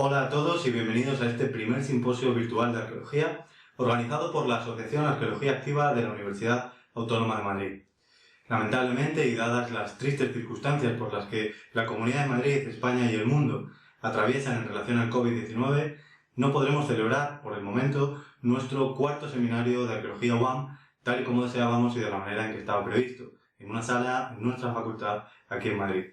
Hola a todos y bienvenidos a este primer simposio virtual de arqueología organizado por la Asociación Arqueología Activa de la Universidad Autónoma de Madrid. Lamentablemente, y dadas las tristes circunstancias por las que la Comunidad de Madrid, España y el mundo atraviesan en relación al COVID-19, no podremos celebrar, por el momento, nuestro cuarto seminario de Arqueología UAM tal y como deseábamos y de la manera en que estaba previsto, en una sala en nuestra facultad aquí en Madrid.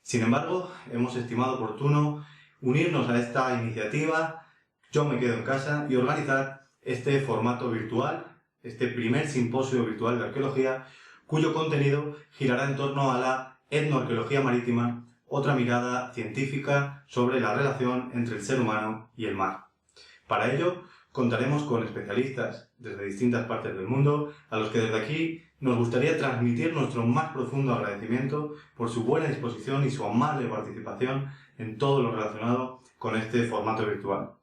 Sin embargo, hemos estimado oportuno unirnos a esta iniciativa, Yo me quedo en casa, y organizar este formato virtual, este primer simposio virtual de arqueología, cuyo contenido girará en torno a la etnoarqueología marítima, otra mirada científica sobre la relación entre el ser humano y el mar. Para ello, contaremos con especialistas desde distintas partes del mundo, a los que desde aquí nos gustaría transmitir nuestro más profundo agradecimiento por su buena disposición y su amable participación en todo lo relacionado con este formato virtual.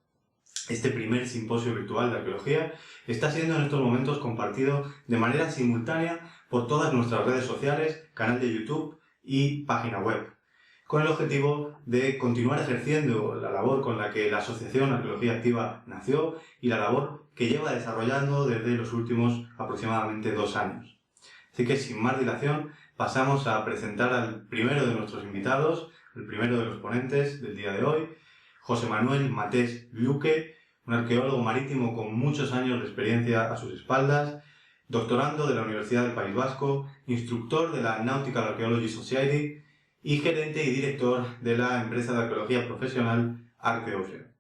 Este primer simposio virtual de arqueología está siendo en estos momentos compartido de manera simultánea por todas nuestras redes sociales, canal de YouTube y página web, con el objetivo de continuar ejerciendo la labor con la que la Asociación Arqueología Activa nació y la labor que lleva desarrollando desde los últimos aproximadamente 2 años. Así que sin más dilación pasamos a presentar al primero de nuestros invitados, el primero de los ponentes del día de hoy, José Manuel Matés Luque, un arqueólogo marítimo con muchos años de experiencia a sus espaldas, doctorando de la Universidad del País Vasco, instructor de la Nautical Archaeology Society y gerente y director de la empresa de arqueología profesional Arqueocean.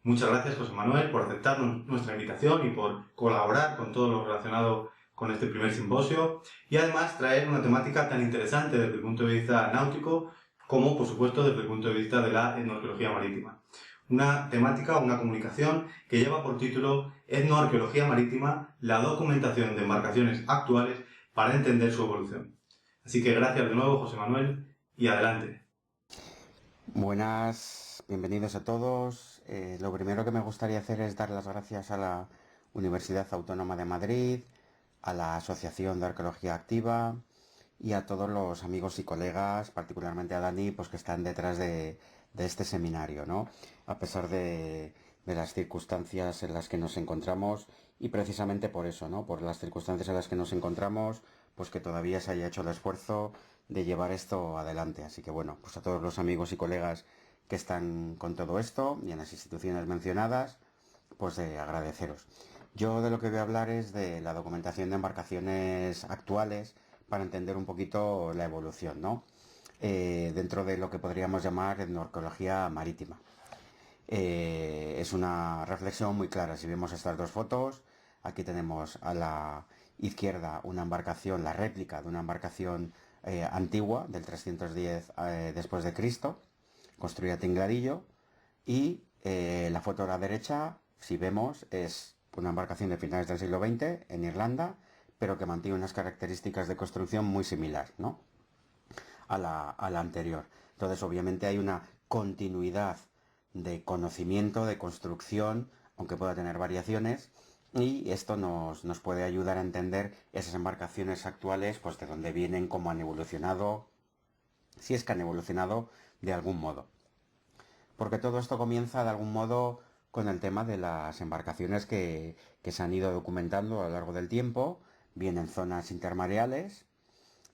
Muchas gracias, José Manuel, por aceptar nuestra invitación y por colaborar con todo lo relacionado con este primer simposio y además traer una temática tan interesante desde el punto de vista náutico como, por supuesto, desde el punto de vista de la etnoarqueología marítima. Una temática, una comunicación que lleva por título Etnoarqueología marítima, la documentación de embarcaciones actuales para entender su evolución. Así que gracias de nuevo, José Manuel, y adelante. Buenas, bienvenidos a todos. Lo primero que me gustaría hacer es dar las gracias a la Universidad Autónoma de Madrid, a la Asociación de Arqueología Activa y a todos los amigos y colegas, particularmente a Dani, pues que están detrás de este seminario, ¿no? A pesar de las circunstancias en las que nos encontramos y precisamente por eso, ¿no? Por las circunstancias en las que nos encontramos, pues que todavía se haya hecho el esfuerzo de llevar esto adelante. Así que bueno, pues a todos los amigos y colegas que están con todo esto y en las instituciones mencionadas, pues agradeceros. Yo de lo que voy a hablar es de la documentación de embarcaciones actuales para entender un poquito la evolución, ¿no? Dentro de lo que podríamos llamar etnoarqueología marítima. Es una reflexión muy clara. Si vemos estas dos fotos, aquí tenemos a la izquierda una embarcación, la réplica de una embarcación antigua del 310 después de Cristo, construida a Tingladillo, y la foto a la derecha, si vemos, es una embarcación de finales del siglo XX en Irlanda, pero que mantiene unas características de construcción muy similar, ¿no?, a la anterior. Entonces, obviamente hay una continuidad de conocimiento, de construcción, aunque pueda tener variaciones, y esto nos puede ayudar a entender esas embarcaciones actuales, pues de dónde vienen, cómo han evolucionado, si es que han evolucionado de algún modo. Porque todo esto comienza de algún modo con el tema de las embarcaciones que se han ido documentando a lo largo del tiempo, bien en zonas intermareales,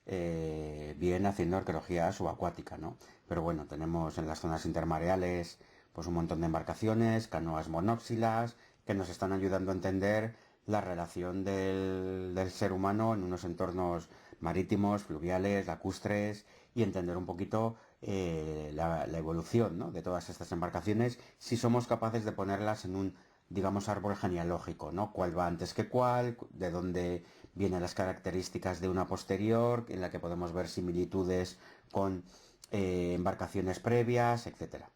bien haciendo arqueología subacuática, ¿no? Pero bueno, tenemos en las zonas intermareales pues un montón de embarcaciones, canoas monóxilas, que nos están ayudando a entender la relación del ser humano en unos entornos marítimos, fluviales, lacustres, y entender un poquito la evolución, ¿no?, de todas estas embarcaciones, si somos capaces de ponerlas en un, digamos, árbol genealógico, ¿no? Cuál va antes que cuál, de dónde vienen las características de una posterior, en la que podemos ver similitudes con embarcaciones previas, etcétera.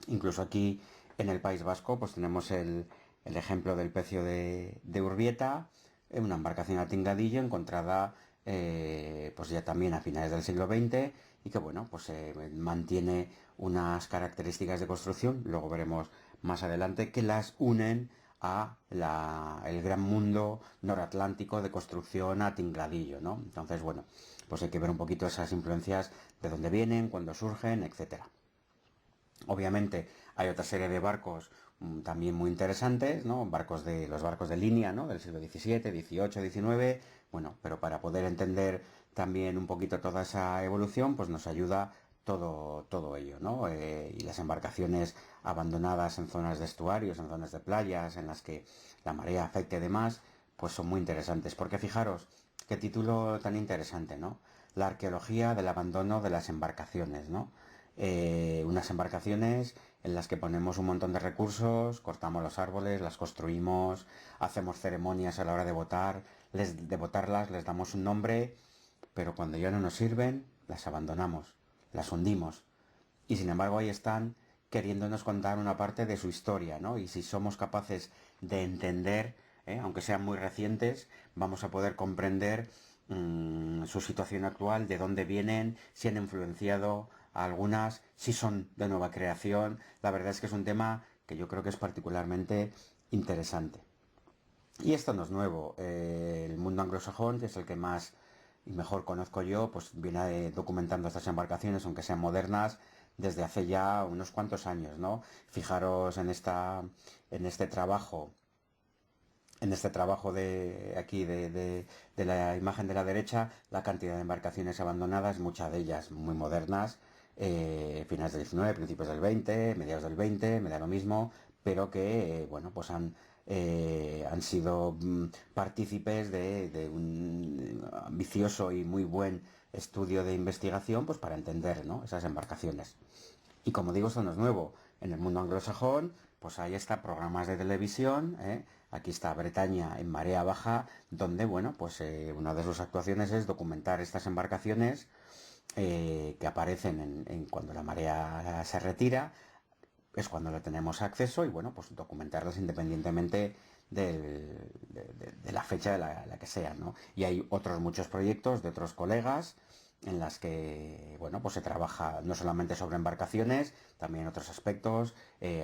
Incluso aquí en el País Vasco pues tenemos el ejemplo del pecio de Urbieta, una embarcación a Tingladillo encontrada pues ya también a finales del siglo XX y que bueno, pues mantiene unas características de construcción, luego veremos más adelante, que las unen a el gran mundo noratlántico de construcción a Tingladillo, ¿no? Entonces, bueno, pues hay que ver un poquito esas influencias, de dónde vienen, cuándo surgen, etcétera. Obviamente hay otra serie de barcos también muy interesantes, ¿no? Los barcos de línea, ¿no? Del siglo XVII, XVIII, XIX. Bueno, pero para poder entender también un poquito toda esa evolución, pues nos ayuda todo ello, ¿no? Y las embarcaciones abandonadas en zonas de estuarios, en zonas de playas, en las que la marea afecte y demás, pues son muy interesantes. Porque fijaros, qué título tan interesante, ¿no? La arqueología del abandono de las embarcaciones, ¿no? Unas embarcaciones en las que ponemos un montón de recursos, cortamos los árboles, las construimos, hacemos ceremonias a la hora de de botarlas, les damos un nombre, pero cuando ya no nos sirven, las abandonamos, las hundimos. Y sin embargo ahí están queriéndonos contar una parte de su historia, ¿no? Y si somos capaces de entender, aunque sean muy recientes, vamos a poder comprender su situación actual, de dónde vienen, si han influenciado a algunas, si son de nueva creación. La verdad es que es un tema que yo creo que es particularmente interesante. Y esto no es nuevo. El mundo anglosajón, que es el que más y mejor conozco yo, pues viene documentando estas embarcaciones, aunque sean modernas, desde hace ya unos cuantos años, ¿no? Fijaros en este trabajo, de aquí de la imagen de la derecha, la cantidad de embarcaciones abandonadas, muchas de ellas muy modernas, finales del 19, principios del 20, mediados del 20, me da lo mismo, pero que, bueno, pues han sido partícipes de un ambicioso y muy buen estudio de investigación, pues para entender, ¿no?, esas embarcaciones. Y como digo, esto no es nuevo. En el mundo anglosajón, pues ahí está programas de televisión, ¿eh? Aquí está Bretaña en marea baja, donde, bueno, pues una de sus actuaciones es documentar estas embarcaciones que aparecen cuando la marea se retira, es cuando le tenemos acceso y, bueno, pues documentarlas independientemente de la fecha la que sea, ¿no? Y hay otros muchos proyectos de otros colegas en las que, bueno, pues se trabaja no solamente sobre embarcaciones, también otros aspectos,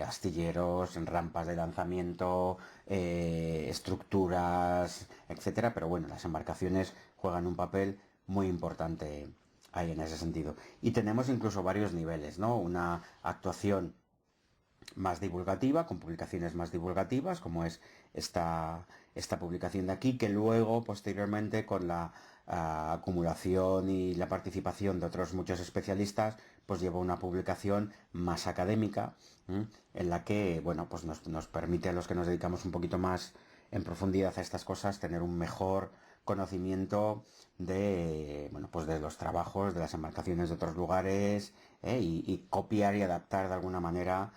astilleros, rampas de lanzamiento, estructuras, etcétera. Pero bueno, las embarcaciones juegan un papel muy importante ahí en ese sentido. Y tenemos incluso varios niveles, ¿no? Una actuación más divulgativa, con publicaciones más divulgativas, como es esta publicación de aquí, que luego, posteriormente, con la acumulación y la participación de otros muchos especialistas, pues lleva una publicación más académica, en la que, bueno, pues nos permite a los que nos dedicamos un poquito más en profundidad a estas cosas tener un mejor conocimiento de, bueno, pues de los trabajos de las embarcaciones de otros lugares, y copiar y adaptar de alguna manera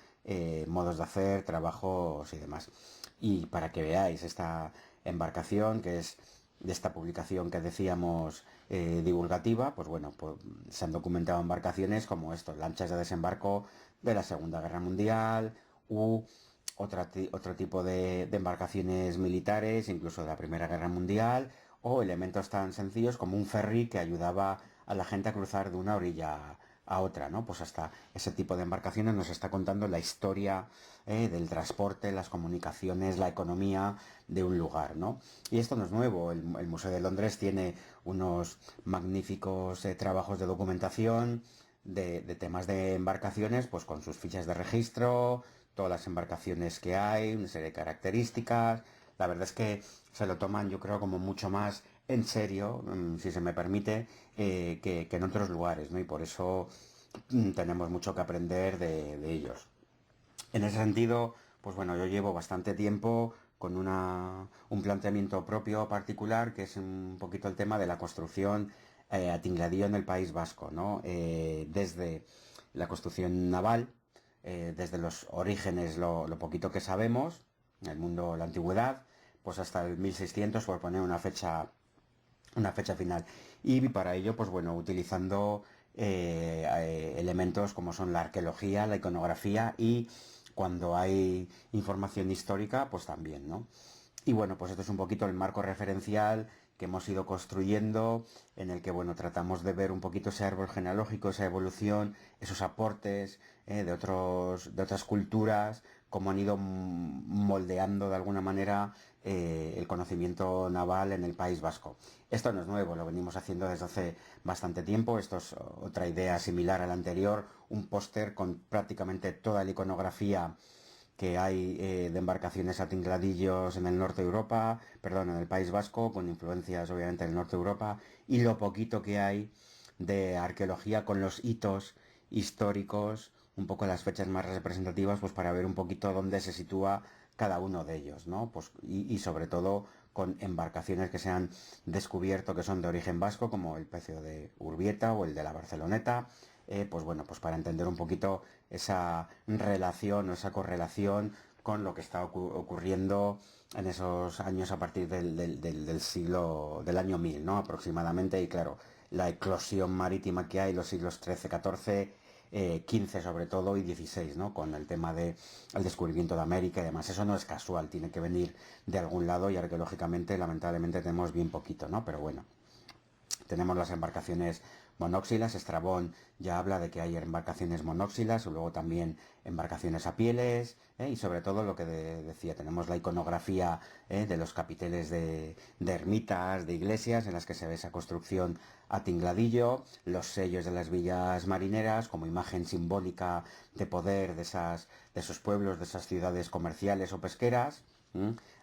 modos de hacer, trabajos y demás. Y para que veáis esta embarcación, que es de esta publicación que decíamos divulgativa, pues bueno, pues se han documentado embarcaciones como estos, lanchas de desembarco de la Segunda Guerra Mundial, u otro tipo de embarcaciones militares, incluso de la Primera Guerra Mundial, o elementos tan sencillos como un ferry que ayudaba a la gente a cruzar de una orilla a otra, ¿no? Pues hasta ese tipo de embarcaciones nos está contando la historia del transporte, las comunicaciones, la economía de un lugar, ¿no? Y esto no es nuevo. El Museo de Londres tiene unos magníficos trabajos de documentación de temas de embarcaciones, pues con sus fichas de registro, todas las embarcaciones que hay, una serie de características. La verdad es que se lo toman, yo creo, como mucho más en serio, si se me permite, que en otros lugares, ¿no? Y por eso tenemos mucho que aprender de ellos. En ese sentido, pues bueno, yo llevo bastante tiempo con un planteamiento propio particular, que es un poquito el tema de la construcción a tingladillo en el País Vasco, ¿no? Desde la construcción naval, desde los orígenes, lo poquito que sabemos, el mundo, la antigüedad, pues hasta el 1600, por poner una fecha final. Y para ello, pues bueno, utilizando elementos como son la arqueología, la iconografía y cuando hay información histórica, pues también, ¿no? Y bueno, pues esto es un poquito el marco referencial que hemos ido construyendo, en el que, bueno, tratamos de ver un poquito ese árbol genealógico, esa evolución, esos aportes de otras culturas, cómo han ido moldeando de alguna manera el conocimiento naval en el País Vasco. Esto no es nuevo, lo venimos haciendo desde hace bastante tiempo. Esto es otra idea similar a la anterior, un póster con prácticamente toda la iconografía que hay de embarcaciones a tingladillos en el norte de Europa, perdón, en el País Vasco, con influencias obviamente del norte de Europa, y lo poquito que hay de arqueología con los hitos históricos, un poco las fechas más representativas, pues para ver un poquito dónde se sitúa cada uno de ellos, ¿no? Pues, y sobre todo con embarcaciones que se han descubierto que son de origen vasco, como el pecio de Urbieta o el de la Barceloneta, pues bueno, pues para entender un poquito esa relación o esa correlación con lo que está ocurriendo en esos años a partir del siglo, del año 1000, ¿no? Aproximadamente, y claro, la eclosión marítima que hay los siglos XIII, XIV, XV sobre todo y XVI, ¿no? Con el tema del descubrimiento de América y demás. Eso no es casual, tiene que venir de algún lado y arqueológicamente, lamentablemente, tenemos bien poquito, ¿no? Pero bueno. Tenemos las embarcaciones monóxilas. Estrabón ya habla de que hay embarcaciones monóxilas, o luego también embarcaciones a pieles, y sobre todo lo que decía, tenemos la iconografía de los capiteles de ermitas, de iglesias, en las que se ve esa construcción a tingladillo, los sellos de las villas marineras como imagen simbólica de poder de esos pueblos, de esas ciudades comerciales o pesqueras.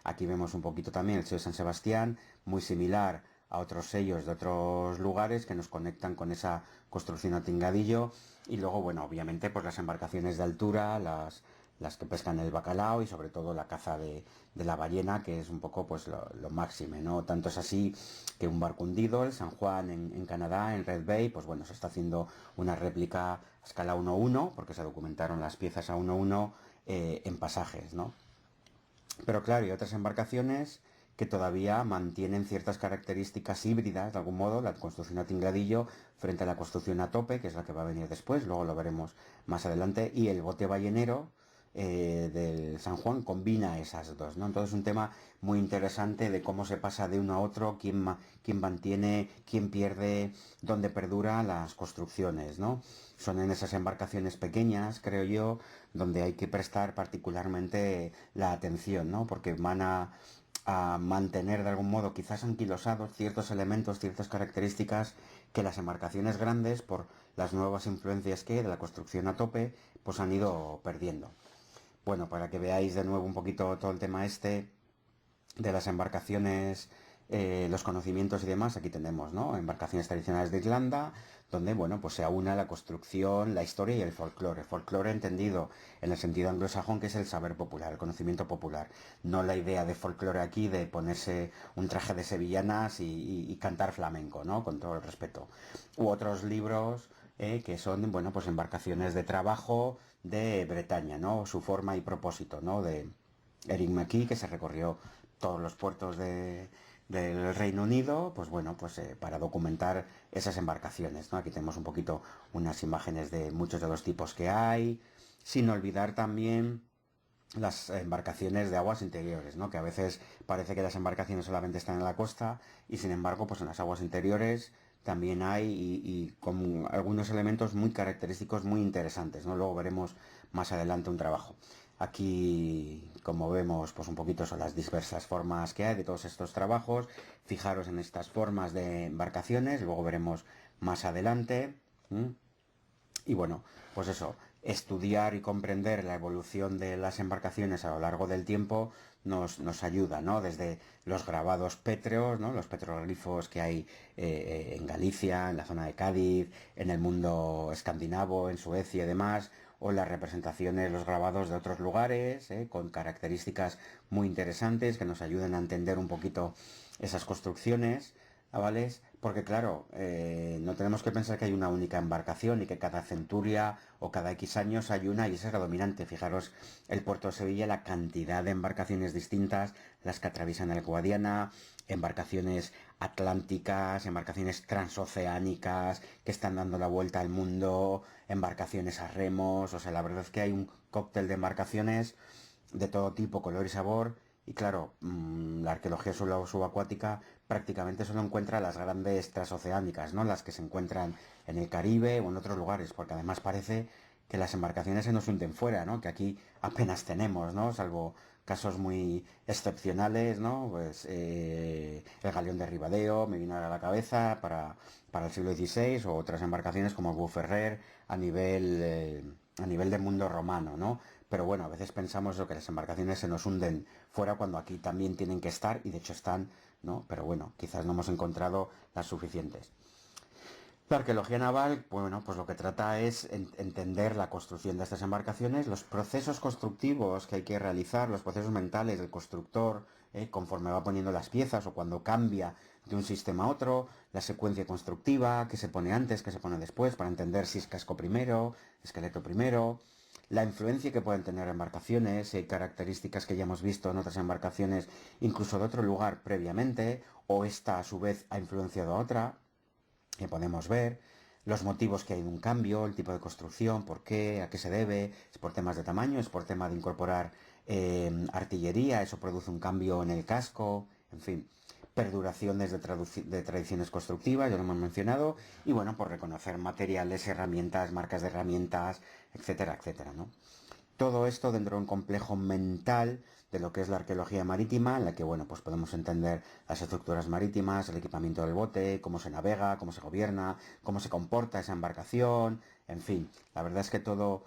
Aquí vemos un poquito también el sello de San Sebastián, muy similar a otros sellos de otros lugares que nos conectan con esa construcción a tingladillo. Y luego, bueno, obviamente, pues las embarcaciones de altura, las que pescan el bacalao y sobre todo la caza de la ballena, que es un poco pues lo máximo, ¿no? Tanto es así que un barco hundido, el San Juan en Canadá, en Red Bay, pues bueno, se está haciendo una réplica a escala 1:1, porque se documentaron las piezas a 1:1 en pasajes, ¿no? Pero claro, hay otras embarcaciones que todavía mantienen ciertas características híbridas, de algún modo, la construcción a tingladillo frente a la construcción a tope, que es la que va a venir después, luego lo veremos más adelante, y el bote ballenero del San Juan combina esas dos, ¿no? Entonces es un tema muy interesante de cómo se pasa de uno a otro, quién mantiene, quién pierde, dónde perdura las construcciones, ¿no? Son en esas embarcaciones pequeñas, creo yo, donde hay que prestar particularmente la atención, ¿no? Porque van a mantener de algún modo, quizás anquilosados, ciertos elementos, ciertas características que las embarcaciones grandes, por las nuevas influencias que hay de la construcción a tope, pues han ido perdiendo. Bueno, para que veáis de nuevo un poquito todo el tema este de las embarcaciones, los conocimientos y demás, aquí tenemos, ¿no? Embarcaciones tradicionales de Irlanda, donde, bueno, pues se aúna la construcción, la historia y el folclore. Folclore entendido en el sentido anglosajón, que es el saber popular, el conocimiento popular. No la idea de folclore aquí de ponerse un traje de sevillanas y cantar flamenco, ¿no? Con todo el respeto. U otros libros que son, bueno, pues embarcaciones de trabajo de Bretaña, ¿no? Su forma y propósito, ¿no? De Eric McKee, que se recorrió todos los puertos del Reino Unido, pues bueno, pues para documentar esas embarcaciones, ¿no? Aquí tenemos un poquito unas imágenes de muchos de los tipos que hay, sin olvidar también las embarcaciones de aguas interiores, ¿no? Que a veces parece que las embarcaciones solamente están en la costa y sin embargo, pues en las aguas interiores también hay y con algunos elementos muy característicos, muy interesantes, ¿no? Luego veremos más adelante un trabajo. Aquí, como vemos, pues un poquito son las diversas formas que hay de todos estos trabajos. Fijaros en estas formas de embarcaciones, luego veremos más adelante. Y bueno, pues eso, estudiar y comprender la evolución de las embarcaciones a lo largo del tiempo nos ayuda, ¿no? Desde los grabados pétreos, ¿no? Los petroglifos que hay en Galicia, en la zona de Cádiz, en el mundo escandinavo, en Suecia y demás, o las representaciones, los grabados de otros lugares, con características muy interesantes que nos ayuden a entender un poquito esas construcciones navales, porque claro, no tenemos que pensar que hay una única embarcación y que cada centuria o cada X años hay una y esa es la dominante. Fijaros el puerto de Sevilla, la cantidad de embarcaciones distintas, las que atraviesan el Guadiana, embarcaciones atlánticas, embarcaciones transoceánicas que están dando la vuelta al mundo, embarcaciones a remos, o sea, la verdad es que hay un cóctel de embarcaciones de todo tipo, color y sabor. Y claro, la arqueología subacuática prácticamente solo encuentra las grandes transoceánicas, ¿no? Las que se encuentran en el Caribe o en otros lugares, porque además parece que las embarcaciones se nos hunden fuera, ¿no? Que aquí apenas tenemos, ¿no? Salvo casos muy excepcionales, ¿no? Pues el galeón de Ribadeo me vino a la cabeza para el siglo XVI, o otras embarcaciones como el Buo Ferrer a nivel del mundo romano, ¿no? Pero bueno, a veces pensamos que las embarcaciones se nos hunden fuera cuando aquí también tienen que estar, y de hecho están, ¿no? Pero bueno, quizás no hemos encontrado las suficientes. La arqueología naval, bueno, pues lo que trata es entender la construcción de estas embarcaciones, los procesos constructivos que hay que realizar, los procesos mentales del constructor, conforme va poniendo las piezas o cuando cambia de un sistema a otro, la secuencia constructiva, que se pone antes, que se pone después, para entender si es casco primero, esqueleto primero, la influencia que pueden tener embarcaciones, características que ya hemos visto en otras embarcaciones, incluso de otro lugar previamente, o esta a su vez ha influenciado a otra, que podemos ver, los motivos que hay de un cambio, el tipo de construcción, por qué, a qué se debe, es por temas de tamaño, es por tema de incorporar artillería, eso produce un cambio en el casco, en fin, perduraciones de tradiciones constructivas, ya lo hemos mencionado, y bueno, por reconocer materiales, herramientas, marcas de herramientas, etcétera, etcétera, ¿no? Todo esto dentro de un complejo mental de lo que es la arqueología marítima, en la que, bueno, pues podemos entender las estructuras marítimas, el equipamiento del bote, cómo se navega, cómo se gobierna, cómo se comporta esa embarcación, en fin, la verdad es que todo,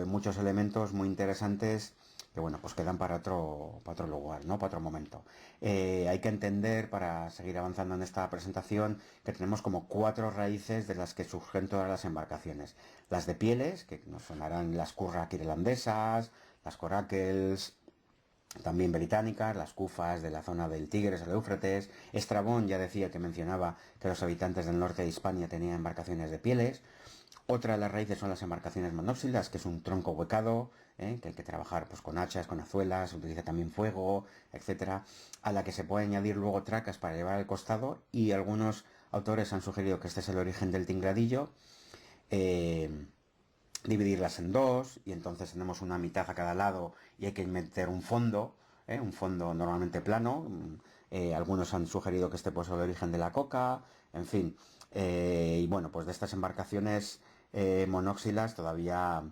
muchos elementos muy interesantes que, bueno, pues quedan para otro lugar, ¿no? Para otro momento. Hay que entender, para seguir avanzando en esta presentación, que tenemos como 4 raíces de las que surgen todas las embarcaciones. Las de pieles, que nos sonarán las currach irlandesas, las coracles, también británicas, las cufas de la zona del Tigres, el Éufrates. Estrabón ya decía, que mencionaba que los habitantes del norte de Hispania tenían embarcaciones de pieles. Otra de las raíces son las embarcaciones monóxilas, que es un tronco huecado, que hay que trabajar pues con hachas, con azuelas, se utiliza también fuego, etcétera, a la que se puede añadir luego tracas para llevar al costado, y algunos autores han sugerido que este es el origen del tingladillo. eh, Dividirlas en dos, y entonces tenemos una mitad a cada lado y hay que meter un fondo normalmente plano. Algunos han sugerido que este puede ser el origen de la coca, en fin. Y bueno, pues de estas embarcaciones monóxilas todavía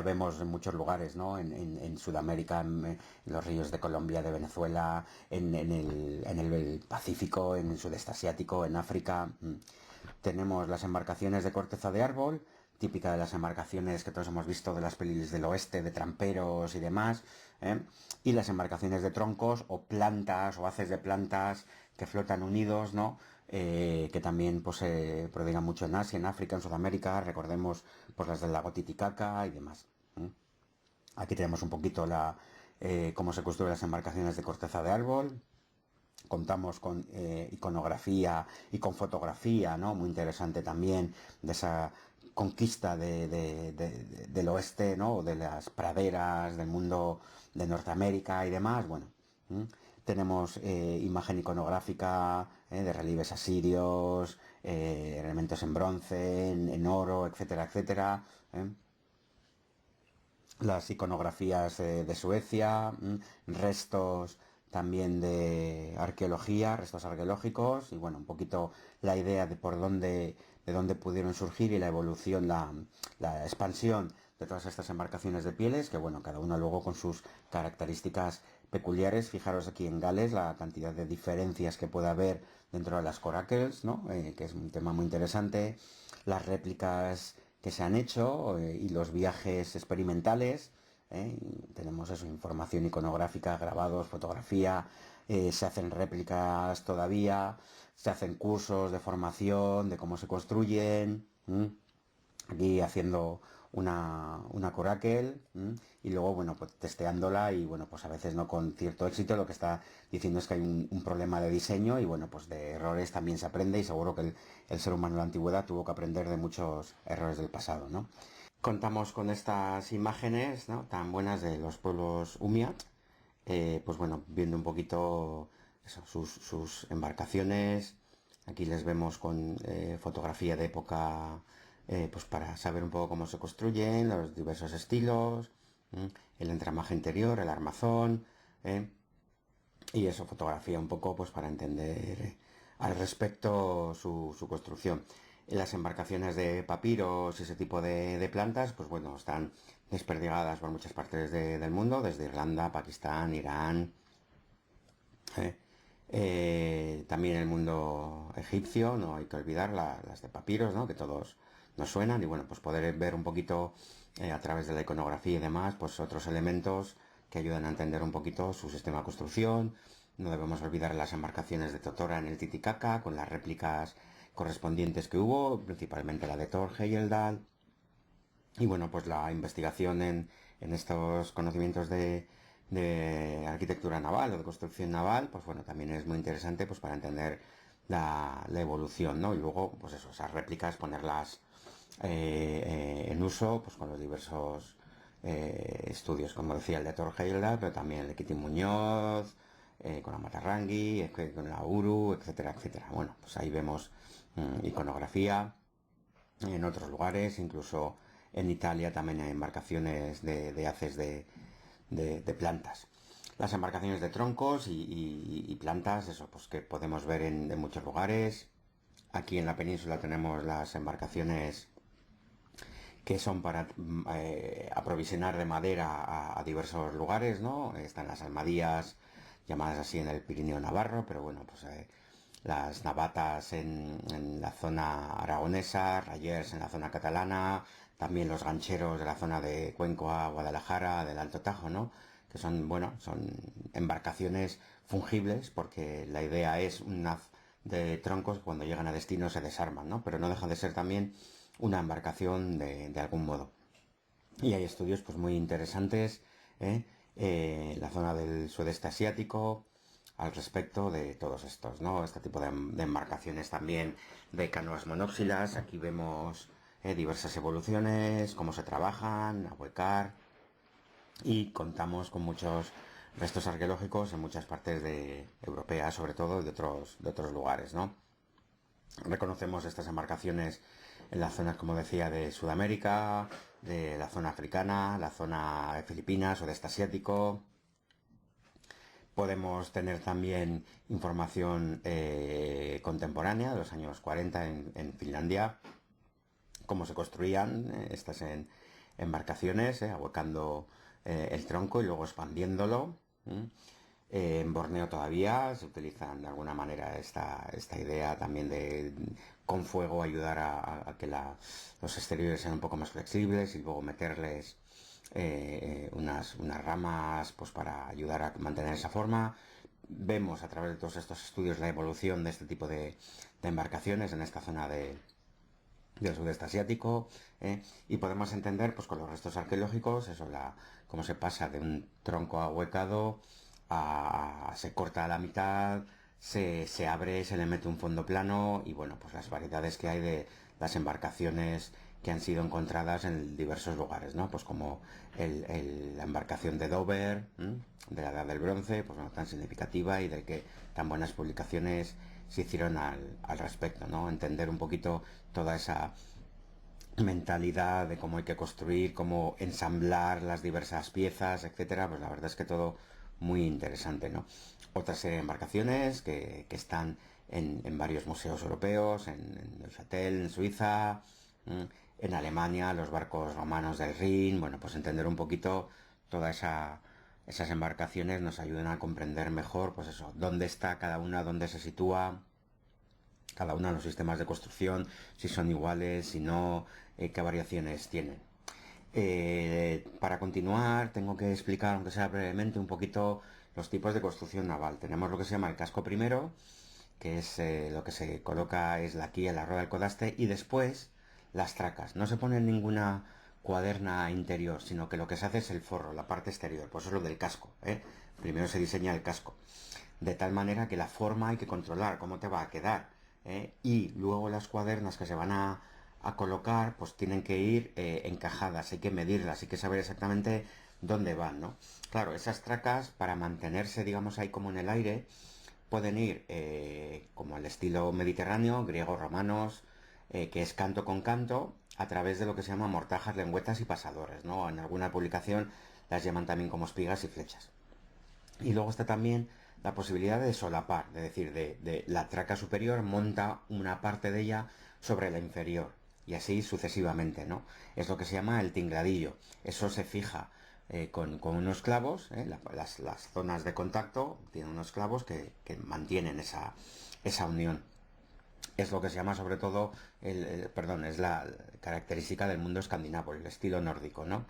vemos en muchos lugares, ¿no? En Sudamérica, en los ríos de Colombia, de Venezuela, en el Pacífico, en el sudeste asiático, en África. Tenemos las embarcaciones de corteza de árbol, típica de las embarcaciones que todos hemos visto de las pelis del oeste, de tramperos y demás, ¿eh? Y las embarcaciones de troncos o plantas o haces de plantas que flotan unidos, ¿no? Que también pues, se prodigan mucho en Asia, en África, en Sudamérica, recordemos pues las del lago Titicaca y demás. Aquí tenemos un poquito cómo se construyen las embarcaciones de corteza de árbol. Contamos con iconografía y con fotografía, ¿no? Muy interesante también, de esa conquista del oeste, ¿no? De las praderas del mundo de Norteamérica y demás. Bueno, tenemos imagen iconográfica de relieves asirios, elementos en bronce, en oro, etcétera, etcétera. Las iconografías de Suecia, restos también de arqueología, restos arqueológicos, y bueno, un poquito la idea de dónde pudieron surgir, y la evolución, la expansión de todas estas embarcaciones de pieles, que bueno, cada una luego con sus características peculiares. Fijaros aquí en Gales la cantidad de diferencias que puede haber dentro de las coracles, ¿no? Que es un tema muy interesante. Las réplicas que se han hecho y los viajes experimentales. Tenemos eso, información iconográfica, grabados, fotografía, se hacen réplicas todavía, se hacen cursos de formación de cómo se construyen. Aquí haciendo una Coracle, y luego, bueno, pues testeándola, y bueno, pues a veces no con cierto éxito. Lo que está diciendo es que hay un problema de diseño, y bueno, pues de errores también se aprende, y seguro que el ser humano de la antigüedad tuvo que aprender de muchos errores del pasado, ¿no? Contamos con estas imágenes, ¿no? Tan buenas de los pueblos Umiat, pues bueno, viendo un poquito eso, sus embarcaciones. Aquí les vemos con fotografía de época, pues para saber un poco cómo se construyen, los diversos estilos, el entramaje interior, el armazón, y eso, fotografía un poco pues para entender al respecto su construcción. Las embarcaciones de papiros y ese tipo de plantas, pues bueno, están desperdigadas por muchas partes del mundo, desde Irlanda, Pakistán, Irán, ¿eh? También el mundo egipcio, no hay que olvidar las de papiros, ¿no? Que todos nos suenan y bueno, pues poder ver un poquito a través de la iconografía y demás, pues otros elementos que ayudan a entender un poquito su sistema de construcción. No debemos olvidar las embarcaciones de Totora en el Titicaca, con las réplicas correspondientes que hubo, principalmente la de Thor Heyerdahl. Y bueno, pues la investigación en estos conocimientos de arquitectura naval o de construcción naval, pues bueno, también es muy interesante pues para entender la evolución, ¿no? Y luego, pues eso, esas réplicas, ponerlas en uso, pues con los diversos estudios, como decía el de Thor Heyerdahl, pero también el de Kitty Muñoz, con la Matarrangui, con la Uru, etcétera, etcétera. Bueno, pues ahí vemos iconografía en otros lugares, incluso en Italia también hay embarcaciones de haces de plantas. Las embarcaciones de troncos y plantas, eso pues que podemos ver en muchos lugares. Aquí en la península tenemos las embarcaciones que son para aprovisionar de madera a diversos lugares, ¿no? Están las almadías, llamadas así en el Pirineo Navarro, pero bueno, pues las navatas en la zona aragonesa, rayers en la zona catalana, también los gancheros de la zona de Cuenca, Guadalajara, del Alto Tajo, ¿no? Que son, bueno, son embarcaciones fungibles porque la idea es una de troncos que cuando llegan a destino se desarman, ¿no? Pero no dejan de ser también una embarcación de algún modo. Y hay estudios pues muy interesantes, ¿eh? La zona del sudeste asiático al respecto de todos estos, ¿no? Este tipo de embarcaciones también de canoas monóxilas. Aquí vemos diversas evoluciones, cómo se trabajan, a huecar y contamos con muchos restos arqueológicos en muchas partes de europeas, sobre todo de otros lugares, ¿no? Reconocemos estas embarcaciones en las zonas, como decía, de Sudamérica, de la zona africana, la zona de Filipinas o de este asiático. Podemos tener también información contemporánea de los años 40 en Finlandia, cómo se construían estas embarcaciones, ahuecando el tronco y luego expandiéndolo. En Borneo todavía se utilizan de alguna manera esta idea también de con fuego ayudar a que los exteriores sean un poco más flexibles y luego meterles unas ramas pues para ayudar a mantener esa forma. Vemos a través de todos estos estudios la evolución de este tipo de embarcaciones en esta zona del sudeste asiático, y podemos entender pues con los restos arqueológicos eso, cómo se pasa de un tronco ahuecado se corta a la mitad, se abre, se le mete un fondo plano y bueno, pues las variedades que hay de las embarcaciones que han sido encontradas en diversos lugares, ¿no? Pues como la embarcación de Dover, de la Edad del Bronce, pues no tan significativa y de que tan buenas publicaciones se hicieron al respecto, ¿no? Entender un poquito toda esa mentalidad de cómo hay que construir, cómo ensamblar las diversas piezas, etcétera, pues la verdad es que todo muy interesante, ¿no? Otras embarcaciones que están en varios museos europeos, en Neuchâtel, en Suiza, en Alemania, los barcos romanos del Rin, bueno, pues entender un poquito toda esas embarcaciones nos ayudan a comprender mejor, pues eso, dónde está cada una, dónde se sitúa, cada uno de los sistemas de construcción, si son iguales, si no, qué variaciones tienen. Para continuar, tengo que explicar, aunque sea brevemente, un poquito los tipos de construcción naval. Tenemos lo que se llama el casco primero, que es lo que se coloca es la quilla, la rueda del codaste, y después las tracas. No se pone ninguna cuaderna interior, sino que lo que se hace es el forro, la parte exterior. Pues eso es lo del casco, ¿eh? Primero se diseña el casco. De tal manera que la forma hay que controlar, cómo te va a quedar. Y luego las cuadernas que se van a colocar pues tienen que ir encajadas, hay que medirlas, hay que saber exactamente dónde van, ¿no? Claro, esas tracas para mantenerse digamos ahí como en el aire pueden ir como al estilo mediterráneo, griegos, romanos, que es canto con canto a través de lo que se llama mortajas, lengüetas y pasadores, ¿no? En alguna publicación las llaman también como espigas y flechas. Y luego está también la posibilidad de solapar, es decir, de la traca superior monta una parte de ella sobre la inferior, y así sucesivamente, ¿no? Es lo que se llama el tingladillo. Eso se fija con unos clavos, las zonas de contacto tienen unos clavos que mantienen esa unión. Es lo que se llama sobre todo, perdón, es la característica del mundo escandinavo, el estilo nórdico, ¿no?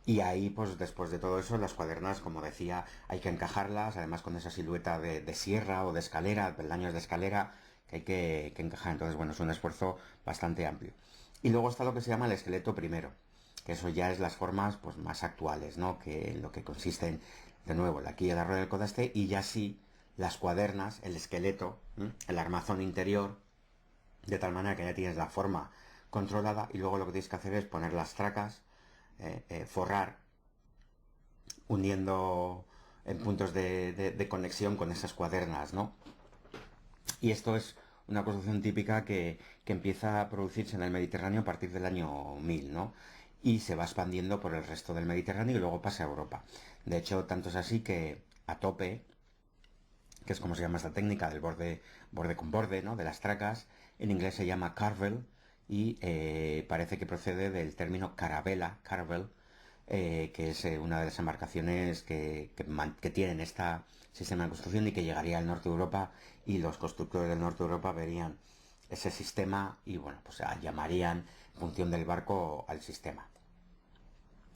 Y ahí, pues después de todo eso, las cuadernas, como decía, hay que encajarlas, además con esa silueta de sierra o de escalera, peldaños de escalera, que hay que encajar. Entonces, bueno, es un esfuerzo bastante amplio. Y luego está lo que se llama el esqueleto primero, que eso ya es las formas pues más actuales, ¿no? Que en lo que consisten, de nuevo, la quilla, la rueda del codaste, y ya sí las cuadernas, el esqueleto, el armazón interior, de tal manera que ya tienes la forma controlada, y luego lo que tienes que hacer es poner las tracas, forrar, uniendo en puntos de conexión con esas cuadernas, ¿no? Y esto es una construcción típica que empieza a producirse en el Mediterráneo a partir del año 1000, ¿no? Y se va expandiendo por el resto del Mediterráneo y luego pasa a Europa. De hecho, tanto es así que a tope, que es como se llama esta técnica del borde con borde, ¿no? De las tracas, en inglés se llama carvel, y parece que procede del término carvel, que es una de las embarcaciones que tienen este sistema de construcción y que llegaría al norte de Europa, y los constructores del norte de Europa verían ese sistema y bueno, pues llamarían en función del barco al sistema.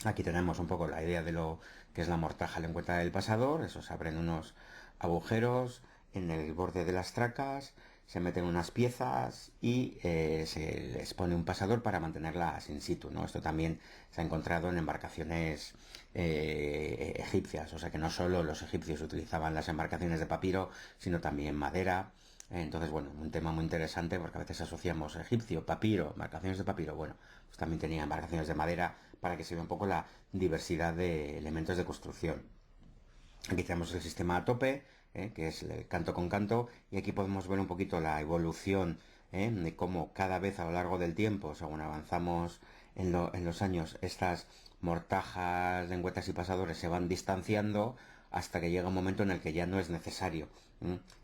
Aquí tenemos un poco la idea de lo que es la mortaja lengüeta del pasador. Eso, se abren unos agujeros en el borde de las tracas, se meten unas piezas y se les pone un pasador para mantenerlas in situ, ¿no? Esto también se ha encontrado en embarcaciones egipcias, o sea que no solo los egipcios utilizaban las embarcaciones de papiro, sino también madera. Entonces, bueno, un tema muy interesante porque a veces asociamos egipcio, papiro, embarcaciones de papiro. Bueno, pues también tenía embarcaciones de madera para que se vea un poco la diversidad de elementos de construcción. Aquí tenemos el sistema a tope, que es el canto con canto, y aquí podemos ver un poquito la evolución de cómo cada vez a lo largo del tiempo, según avanzamos en los años, estas mortajas, lengüetas y pasadores se van distanciando hasta que llega un momento en el que ya no es necesario,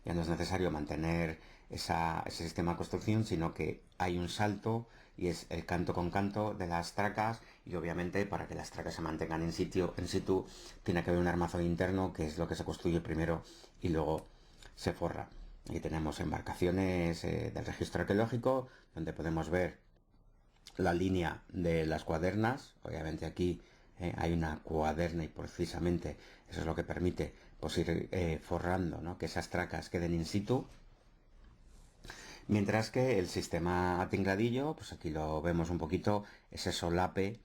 ya no es necesario mantener ese sistema de construcción, sino que hay un salto y es el canto con canto de las tracas, y obviamente para que las tracas se mantengan en situ, tiene que haber un armazón interno, que es lo que se construye primero y luego se forra. Aquí tenemos embarcaciones del registro arqueológico, donde podemos ver la línea de las cuadernas. Obviamente aquí hay una cuaderna y precisamente eso es lo que permite pues ir forrando, ¿no? Que esas tracas queden in situ. Mientras que el sistema a tingladillo, pues aquí lo vemos un poquito, ese solape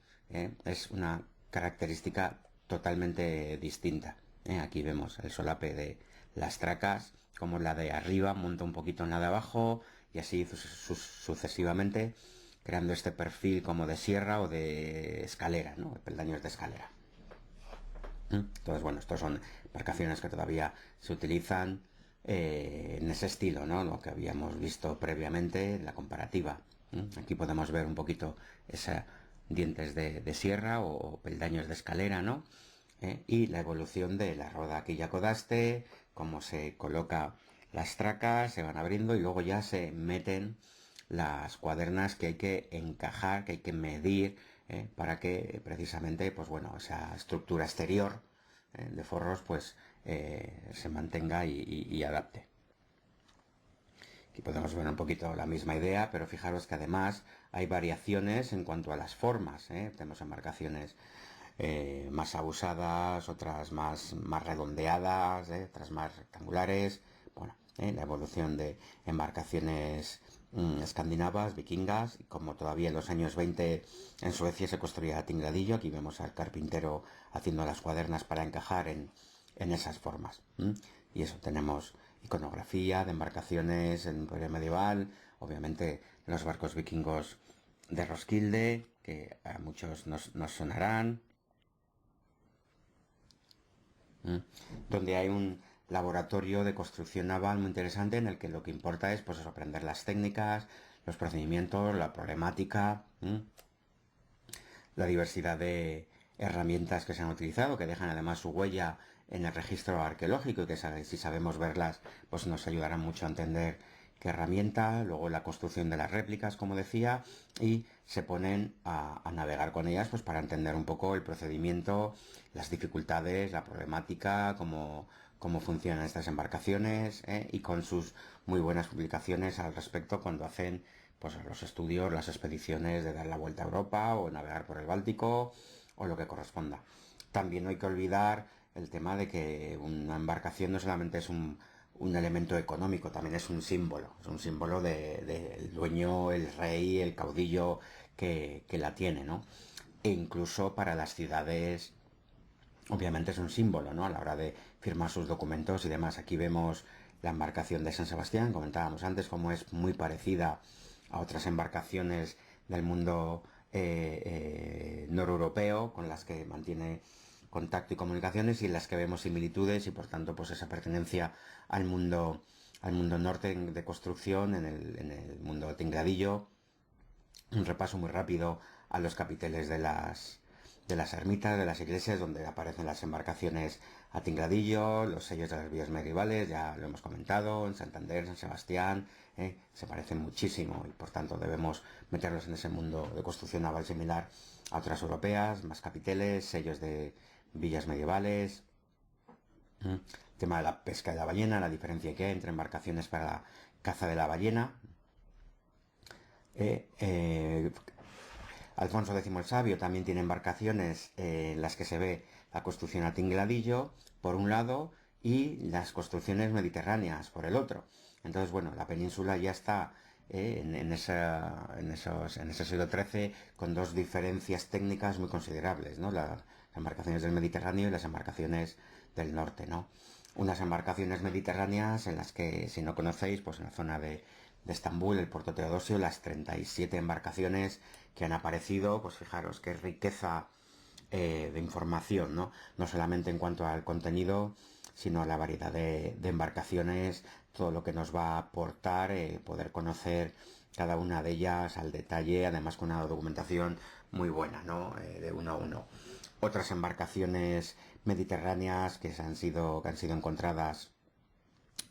es una característica totalmente distinta. Aquí vemos el solape de las tracas, como la de arriba monta un poquito en la de abajo, y así sucesivamente, creando este perfil como de sierra o de escalera, ¿no? Peldaños de escalera. Entonces, bueno, estos son embarcaciones que todavía se utilizan en ese estilo, ¿no? Lo que habíamos visto previamente en la comparativa. Aquí podemos ver un poquito esos dientes de sierra o peldaños de escalera, ¿no? Y la evolución de la roda que ya codaste, cómo se coloca las tracas, se van abriendo y luego ya se meten las cuadernas que hay que encajar, que hay que medir, para que precisamente, pues bueno, esa estructura exterior de forros, pues se mantenga y adapte. Aquí podemos ver un poquito la misma idea, pero fijaros que además hay variaciones en cuanto a las formas. Tenemos embarcaciones más abusadas, otras más redondeadas, otras más rectangulares. Bueno, la evolución de embarcaciones escandinavas, vikingas, y como todavía en los años 20 en Suecia se construía tingladillo, aquí vemos al carpintero haciendo las cuadernas para encajar en esas formas. Y eso, tenemos iconografía de embarcaciones en periodo medieval, obviamente los barcos vikingos de Roskilde, que a muchos nos sonarán, donde hay un laboratorio de construcción naval muy interesante en el que lo que importa es pues aprender las técnicas, los procedimientos, la problemática, la diversidad de herramientas que se han utilizado, que dejan además su huella en el registro arqueológico y que si sabemos verlas pues nos ayudarán mucho a entender que herramienta, luego la construcción de las réplicas, como decía, y se ponen a navegar con ellas pues para entender un poco el procedimiento, las dificultades, la problemática, cómo funcionan estas embarcaciones, y con sus muy buenas publicaciones al respecto cuando hacen pues los estudios, las expediciones de dar la vuelta a Europa o navegar por el Báltico o lo que corresponda. También no hay que olvidar el tema de que una embarcación no solamente es un elemento económico, también es un símbolo del dueño, el rey, el caudillo que la tiene, ¿no? E incluso para las ciudades, obviamente es un símbolo, ¿no? A la hora de firmar sus documentos y demás. Aquí vemos la embarcación de San Sebastián, comentábamos antes, como es muy parecida a otras embarcaciones del mundo noreuropeo, con las que mantiene contacto y comunicaciones y en las que vemos similitudes y por tanto pues esa pertenencia al mundo norte de construcción, en el mundo tingladillo. Un repaso muy rápido a los capiteles de las ermitas, de las iglesias, donde aparecen las embarcaciones a tingladillo, los sellos de las vías medievales, ya lo hemos comentado, en Santander, San Sebastián, se parecen muchísimo y por tanto debemos meterlos en ese mundo de construcción naval similar a otras europeas, más capiteles, sellos de villas medievales, el tema de la pesca de la ballena, la diferencia que hay entre embarcaciones para la caza de la ballena. Alfonso X el Sabio también tiene embarcaciones en las que se ve la construcción a tingladillo por un lado y las construcciones mediterráneas por el otro. Entonces, bueno, la península ya está en ese siglo XIII con dos diferencias técnicas muy considerables, ¿no? Las embarcaciones del Mediterráneo y las embarcaciones del norte, ¿no? Unas embarcaciones mediterráneas en las que, si no conocéis, pues en la zona de Estambul, el puerto Teodosio, las 37 embarcaciones que han aparecido, pues fijaros qué riqueza de información, ¿no? No solamente en cuanto al contenido, sino a la variedad de embarcaciones, todo lo que nos va a aportar poder conocer cada una de ellas al detalle, además con una documentación muy buena, ¿no? De uno a uno. Otras embarcaciones mediterráneas que han sido encontradas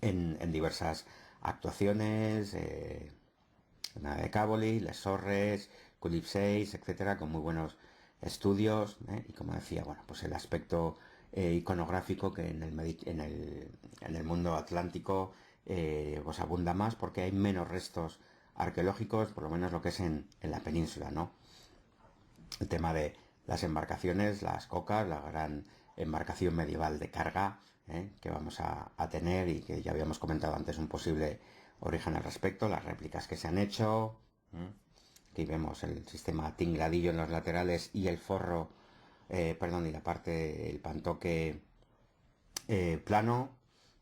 en diversas actuaciones, la de Cavoli, Les Sorres, Culip 6, etcétera, con muy buenos estudios, y como decía, bueno, pues el aspecto iconográfico que en el mundo atlántico pues abunda más porque hay menos restos arqueológicos, por lo menos lo que es en la península, ¿no? El tema de las embarcaciones, las cocas, la gran embarcación medieval de carga que vamos a tener y que ya habíamos comentado antes un posible origen al respecto, las réplicas que se han hecho. Aquí vemos el sistema tingladillo en los laterales y el forro, perdón, y la parte, el pantoque plano,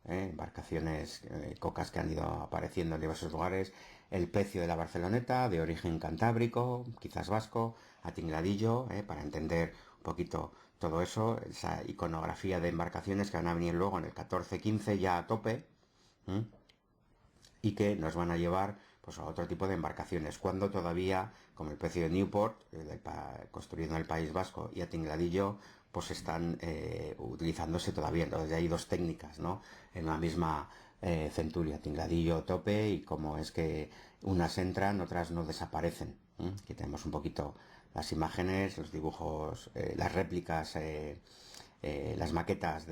embarcaciones, cocas que han ido apareciendo en diversos lugares, el pecio de la Barceloneta, de origen cantábrico, quizás vasco, a tingladillo, para entender un poquito todo eso, esa iconografía de embarcaciones que van a venir luego en el 14-15 ya a tope, y que nos van a llevar pues a otro tipo de embarcaciones, cuando todavía, como el pecio de Newport, construido en el País Vasco, y a tingladillo, pues están utilizándose todavía. Entonces ya hay dos técnicas, ¿no? En la misma centuria, tingladillo, tope, y como es que unas entran, otras no desaparecen. Aquí tenemos un poquito las imágenes, los dibujos, las réplicas, las maquetas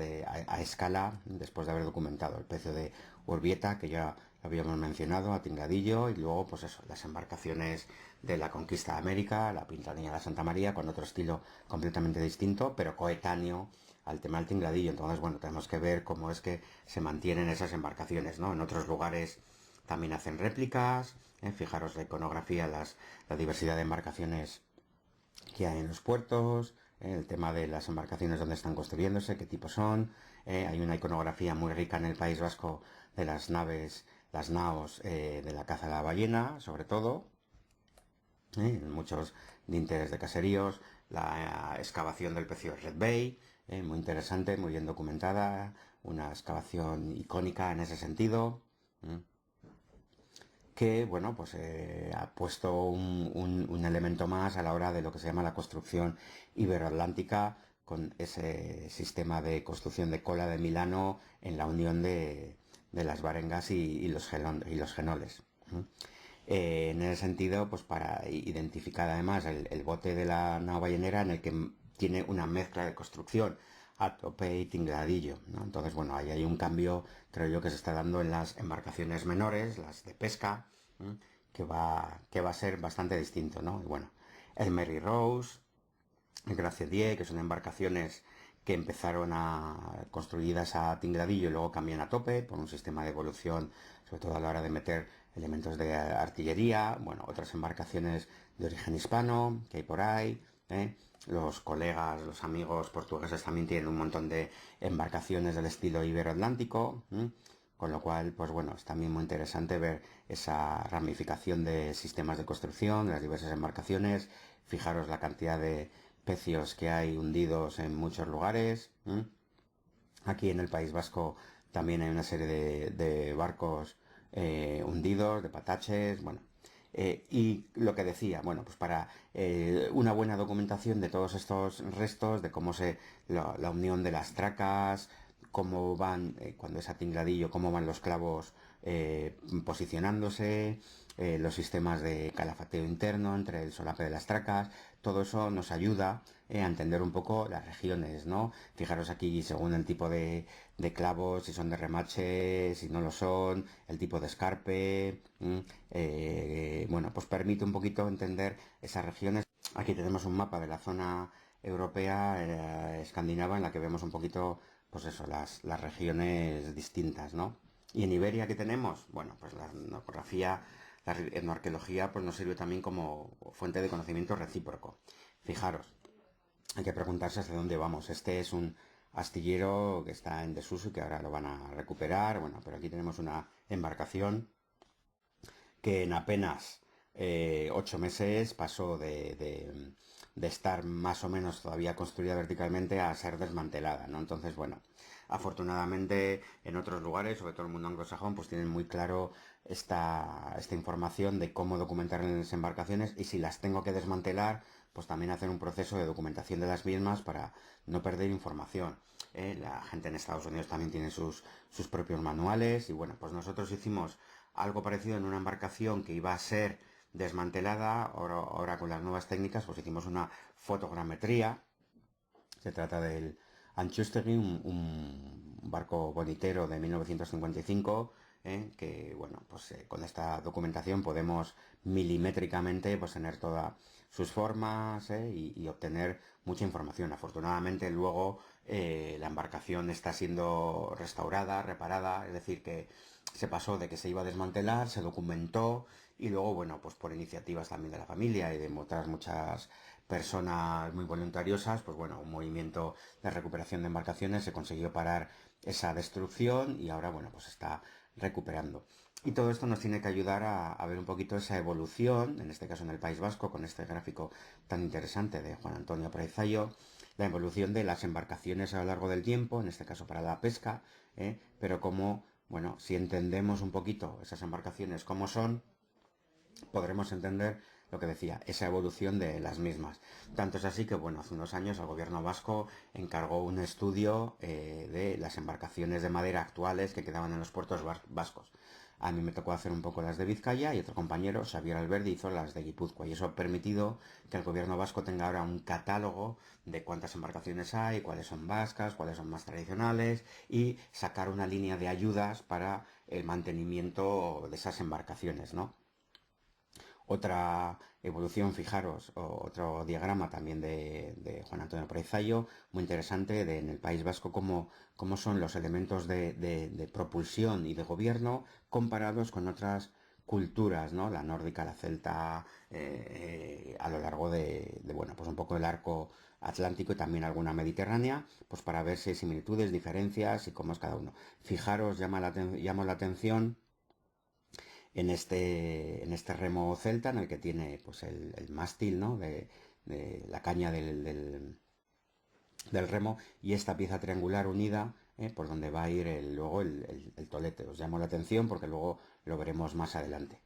a escala, después de haber documentado el pecio de Urbieta, que ya habíamos mencionado, a tingladillo, y luego pues eso, las embarcaciones de la conquista de América, la Pintanilla de la Santa María, con otro estilo completamente distinto, pero coetáneo al tema del tingladillo. Entonces, bueno, tenemos que ver cómo es que se mantienen esas embarcaciones, ¿no? En otros lugares también hacen réplicas, fijaros la iconografía, la diversidad de embarcaciones que hay en los puertos, el tema de las embarcaciones donde están construyéndose, qué tipo son. Hay una iconografía muy rica en el País Vasco de las naves, las naos de la caza de la ballena, sobre todo. Muchos dinteles de caseríos, la excavación del pecio de Red Bay, muy interesante, muy bien documentada, una excavación icónica en ese sentido. Que, bueno, pues ha puesto un elemento más a la hora de lo que se llama la construcción iberoatlántica, con ese sistema de construcción de cola de Milano en la unión de de las varengas y los genoles. En ese sentido, pues para identificar además el bote de la nao ballenera en el que tiene una mezcla de construcción a tope y tingladillo, ¿no? Entonces, bueno, ahí hay un cambio, creo yo, que se está dando en las embarcaciones menores, las de pesca, ¿eh? que va a ser bastante distinto, ¿no? Y bueno, el Mary Rose, el Gracie Dieu, que son embarcaciones que empezaron construidas a tingladillo y luego cambian a tope por un sistema de evolución, sobre todo a la hora de meter elementos de artillería, bueno, otras embarcaciones de origen hispano que hay por ahí, ¿eh? Los colegas, los amigos portugueses también tienen un montón de embarcaciones del estilo iberoatlántico, ¿eh? Con lo cual, pues bueno, es también muy interesante ver esa ramificación de sistemas de construcción, de las diversas embarcaciones. Fijaros la cantidad de pecios que hay hundidos en muchos lugares. Aquí en el País Vasco también hay una serie de barcos hundidos, de pataches, bueno. Y lo que decía, bueno, pues para una buena documentación de todos estos restos, de cómo la unión de las tracas, cómo van, cuando es a tingladillo, cómo van los clavos posicionándose, los sistemas de calafateo interno entre el solape de las tracas, todo eso nos ayuda a entender un poco las regiones, ¿no? Fijaros aquí según el tipo de clavos, si son de remache, si no lo son, el tipo de escarpe, bueno, pues permite un poquito entender esas regiones. Aquí tenemos un mapa de la zona europea, escandinava, en la que vemos un poquito, pues eso, las regiones distintas, ¿no? Y en Iberia, ¿qué tenemos? Bueno, pues la etnografía, la etnoarqueología, pues nos sirve también como fuente de conocimiento recíproco. Fijaros, hay que preguntarse hacia dónde vamos. Este es un astillero que está en desuso y que ahora lo van a recuperar. Bueno, pero aquí tenemos una embarcación que en apenas 8 meses pasó de estar más o menos todavía construida verticalmente a ser desmantelada, ¿no? Entonces, bueno, afortunadamente en otros lugares, sobre todo el mundo anglosajón, pues tienen muy claro esta información de cómo documentar las embarcaciones y si las tengo que desmantelar, pues también hacer un proceso de documentación de las mismas para no perder información. La gente en Estados Unidos también tiene sus propios manuales y bueno, pues nosotros hicimos algo parecido en una embarcación que iba a ser desmantelada, ahora con las nuevas técnicas pues hicimos una fotogrametría. Se trata del Anchustegi, un barco bonitero de 1955, que bueno, pues con esta documentación podemos milimétricamente pues tener todas sus formas y obtener mucha información. Afortunadamente luego la embarcación está siendo restaurada, reparada, es decir que se pasó de que se iba a desmantelar, se documentó y luego, bueno, pues por iniciativas también de la familia y de otras muchas personas muy voluntariosas, pues bueno, un movimiento de recuperación de embarcaciones se consiguió parar esa destrucción y ahora, bueno, pues está recuperando. Y todo esto nos tiene que ayudar a ver un poquito esa evolución, en este caso en el País Vasco, con este gráfico tan interesante de Juan Antonio Praizallo, la evolución de las embarcaciones a lo largo del tiempo, en este caso para la pesca, pero como, bueno, si entendemos un poquito esas embarcaciones como son, podremos entender lo que decía, esa evolución de las mismas. Tanto es así que, bueno, hace unos años el gobierno vasco encargó un estudio de las embarcaciones de madera actuales que quedaban en los puertos vascos. A mí me tocó hacer un poco las de Vizcaya y otro compañero, Xavier Alberdi, hizo las de Guipúzcoa. Y eso ha permitido que el gobierno vasco tenga ahora un catálogo de cuántas embarcaciones hay, cuáles son vascas, cuáles son más tradicionales y sacar una línea de ayudas para el mantenimiento de esas embarcaciones, ¿no? Otra evolución, fijaros, otro diagrama también de Juan Antonio Praizallo, muy interesante, en el País Vasco, cómo son los elementos de propulsión y de gobierno comparados con otras culturas, ¿no? La nórdica, la celta, a lo largo bueno, pues un poco el arco atlántico y también alguna mediterránea, pues para ver si hay similitudes, diferencias y cómo es cada uno. Fijaros, llama la atención en este remo celta, en el que tiene pues el mástil, ¿no? de la caña del remo y esta pieza triangular unida por donde va a ir luego el tolete. Os llamo la atención porque luego lo veremos más adelante.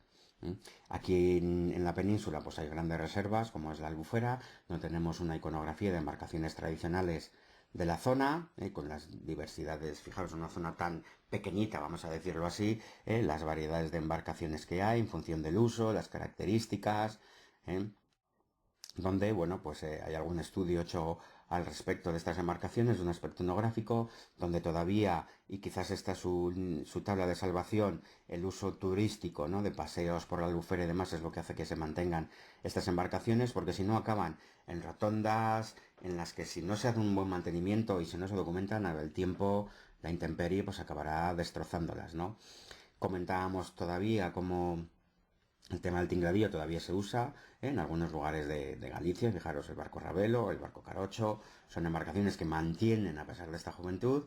Aquí en la península pues hay grandes reservas como es la Albufera, donde tenemos una iconografía de embarcaciones tradicionales de la zona, con las diversidades, fijaros, una zona tan pequeñita, vamos a decirlo así, las variedades de embarcaciones que hay en función del uso, las características, donde, bueno, pues hay algún estudio hecho al respecto de estas embarcaciones, de un aspecto etnográfico, donde todavía, y quizás esta es su tabla de salvación, el uso turístico, ¿no?, de paseos por la Albufera y demás es lo que hace que se mantengan estas embarcaciones, porque si no acaban en rotondas, en las que si no se hace un buen mantenimiento y si no se documentan, el tiempo, la intemperie, pues acabará destrozándolas, ¿no? Comentábamos todavía cómo el tema del tingladillo todavía se usa en algunos lugares de Galicia. Fijaros, el barco Ravelo, el barco Carocho, son embarcaciones que mantienen, a pesar de esta juventud,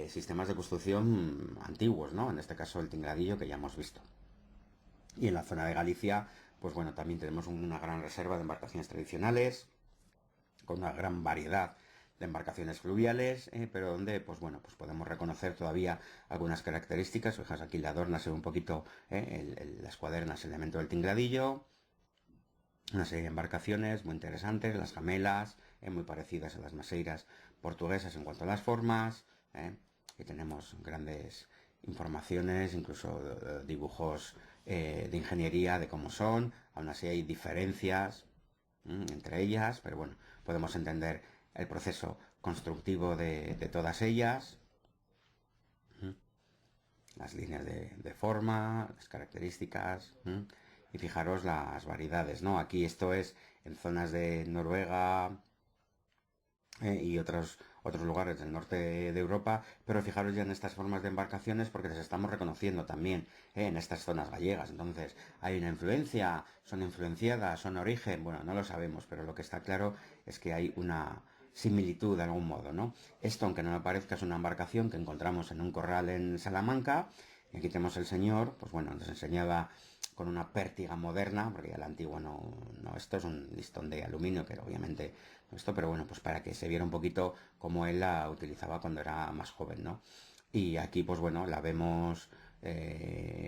sistemas de construcción antiguos, ¿no? En este caso el tingladillo que ya hemos visto. Y en la zona de Galicia, pues bueno, también tenemos una gran reserva de embarcaciones tradicionales, con una gran variedad de embarcaciones fluviales, pero donde, pues bueno, pues podemos reconocer todavía algunas características. Fijaos, aquí le adorna un poquito las cuadernas, el elemento del tingladillo, una serie de embarcaciones muy interesantes, las jamelas, muy parecidas a las maseiras portuguesas en cuanto a las formas, y tenemos grandes informaciones, incluso dibujos de ingeniería de cómo son. Aún así hay diferencias entre ellas, pero bueno, podemos entender el proceso constructivo de todas ellas, las líneas de forma, las características, y fijaros las variedades, ¿no? Aquí esto es en zonas de Noruega, y otros lugares del norte de Europa, pero fijaros ya en estas formas de embarcaciones porque las estamos reconociendo también en estas zonas gallegas. Entonces, ¿hay una influencia? ¿Son influenciadas? ¿Son origen? Bueno, no lo sabemos, pero lo que está claro es que hay una similitud de algún modo, ¿no? Esto, aunque no me parezca, es una embarcación que encontramos en un corral en Salamanca. Y aquí tenemos el señor, pues bueno, nos enseñaba con una pértiga moderna, porque ya la antigua no, esto es un listón de aluminio, que obviamente no esto, pero bueno, pues para que se viera un poquito cómo él la utilizaba cuando era más joven, ¿no? Y aquí, pues bueno, la vemos,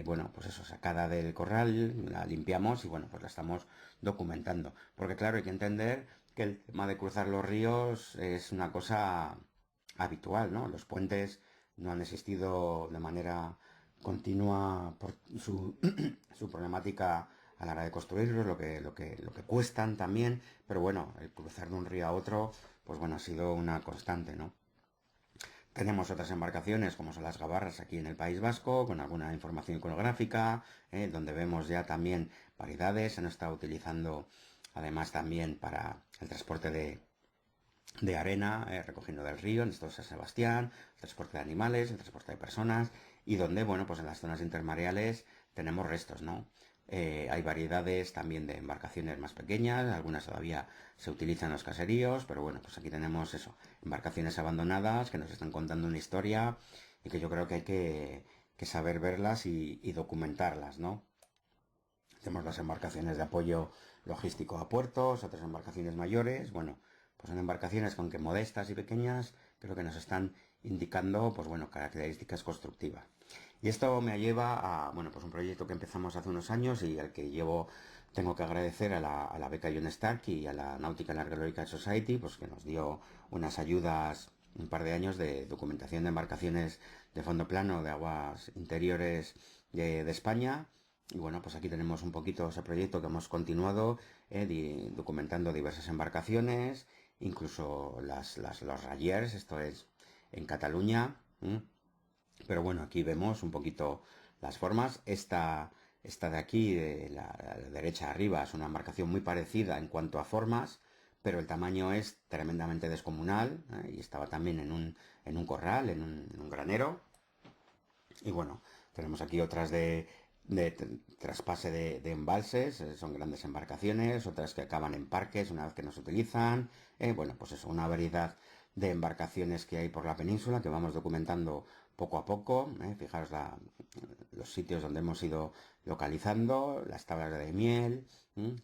bueno, pues eso, sacada del corral, la limpiamos y bueno, pues la estamos documentando. Porque claro, hay que entender que el tema de cruzar los ríos es una cosa habitual, ¿no? Los puentes no han existido de manera continua por su problemática a la hora de construirlos, lo que cuestan también, pero bueno, el cruzar de un río a otro, pues bueno, ha sido una constante, ¿no? Tenemos otras embarcaciones como son las gabarras aquí en el País Vasco, con alguna información iconográfica, donde vemos ya también variedades. Se nos está utilizando además también para el transporte de arena, recogiendo del río, en esto es San Sebastián, el transporte de animales, el transporte de personas, y donde, bueno, pues en las zonas intermareales tenemos restos, ¿no? Hay variedades también de embarcaciones más pequeñas, algunas todavía se utilizan en los caseríos, pero bueno, pues aquí tenemos eso, embarcaciones abandonadas que nos están contando una historia y que yo creo que hay que saber verlas y documentarlas, ¿no? Tenemos las embarcaciones de apoyo logístico a puertos, otras embarcaciones mayores, bueno, pues son embarcaciones que aunque modestas y pequeñas, creo que nos están indicando, pues bueno, características constructivas. Y esto me lleva a, bueno, pues un proyecto que empezamos hace unos años y al que tengo que agradecer a la beca John Stark y a la Nautical Archaeological Society, pues que nos dio unas ayudas un par de años de documentación de embarcaciones de fondo plano de aguas interiores de España. Y bueno, pues aquí tenemos un poquito ese proyecto que hemos continuado, documentando diversas embarcaciones, incluso los rayers, esto es en Cataluña. Pero bueno, aquí vemos un poquito las formas. Esta de aquí, de la derecha arriba, es una embarcación muy parecida en cuanto a formas, pero el tamaño es tremendamente descomunal, y estaba también en un corral, en un granero. Y bueno, tenemos aquí otras de traspase de embalses, son grandes embarcaciones, otras que acaban en parques una vez que no se utilizan. Bueno, pues eso, una variedad de embarcaciones que hay por la península que vamos documentando poco a poco. Fijaros los sitios donde hemos ido localizando, las tablas de miel,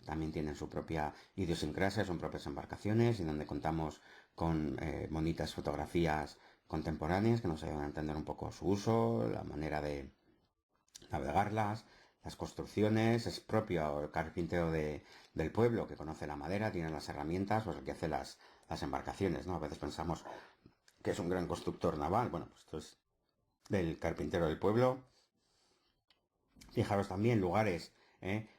también tienen su propia idiosincrasia, son propias embarcaciones y donde contamos con bonitas fotografías contemporáneas que nos ayudan a entender un poco su uso, la manera de navegarlas, las construcciones. Es propio el carpintero del pueblo que conoce la madera, tiene las herramientas, pues el que hace las las embarcaciones, ¿no? A veces pensamos que es un gran constructor naval. Bueno, pues esto es del carpintero del pueblo. Fijaros también lugares,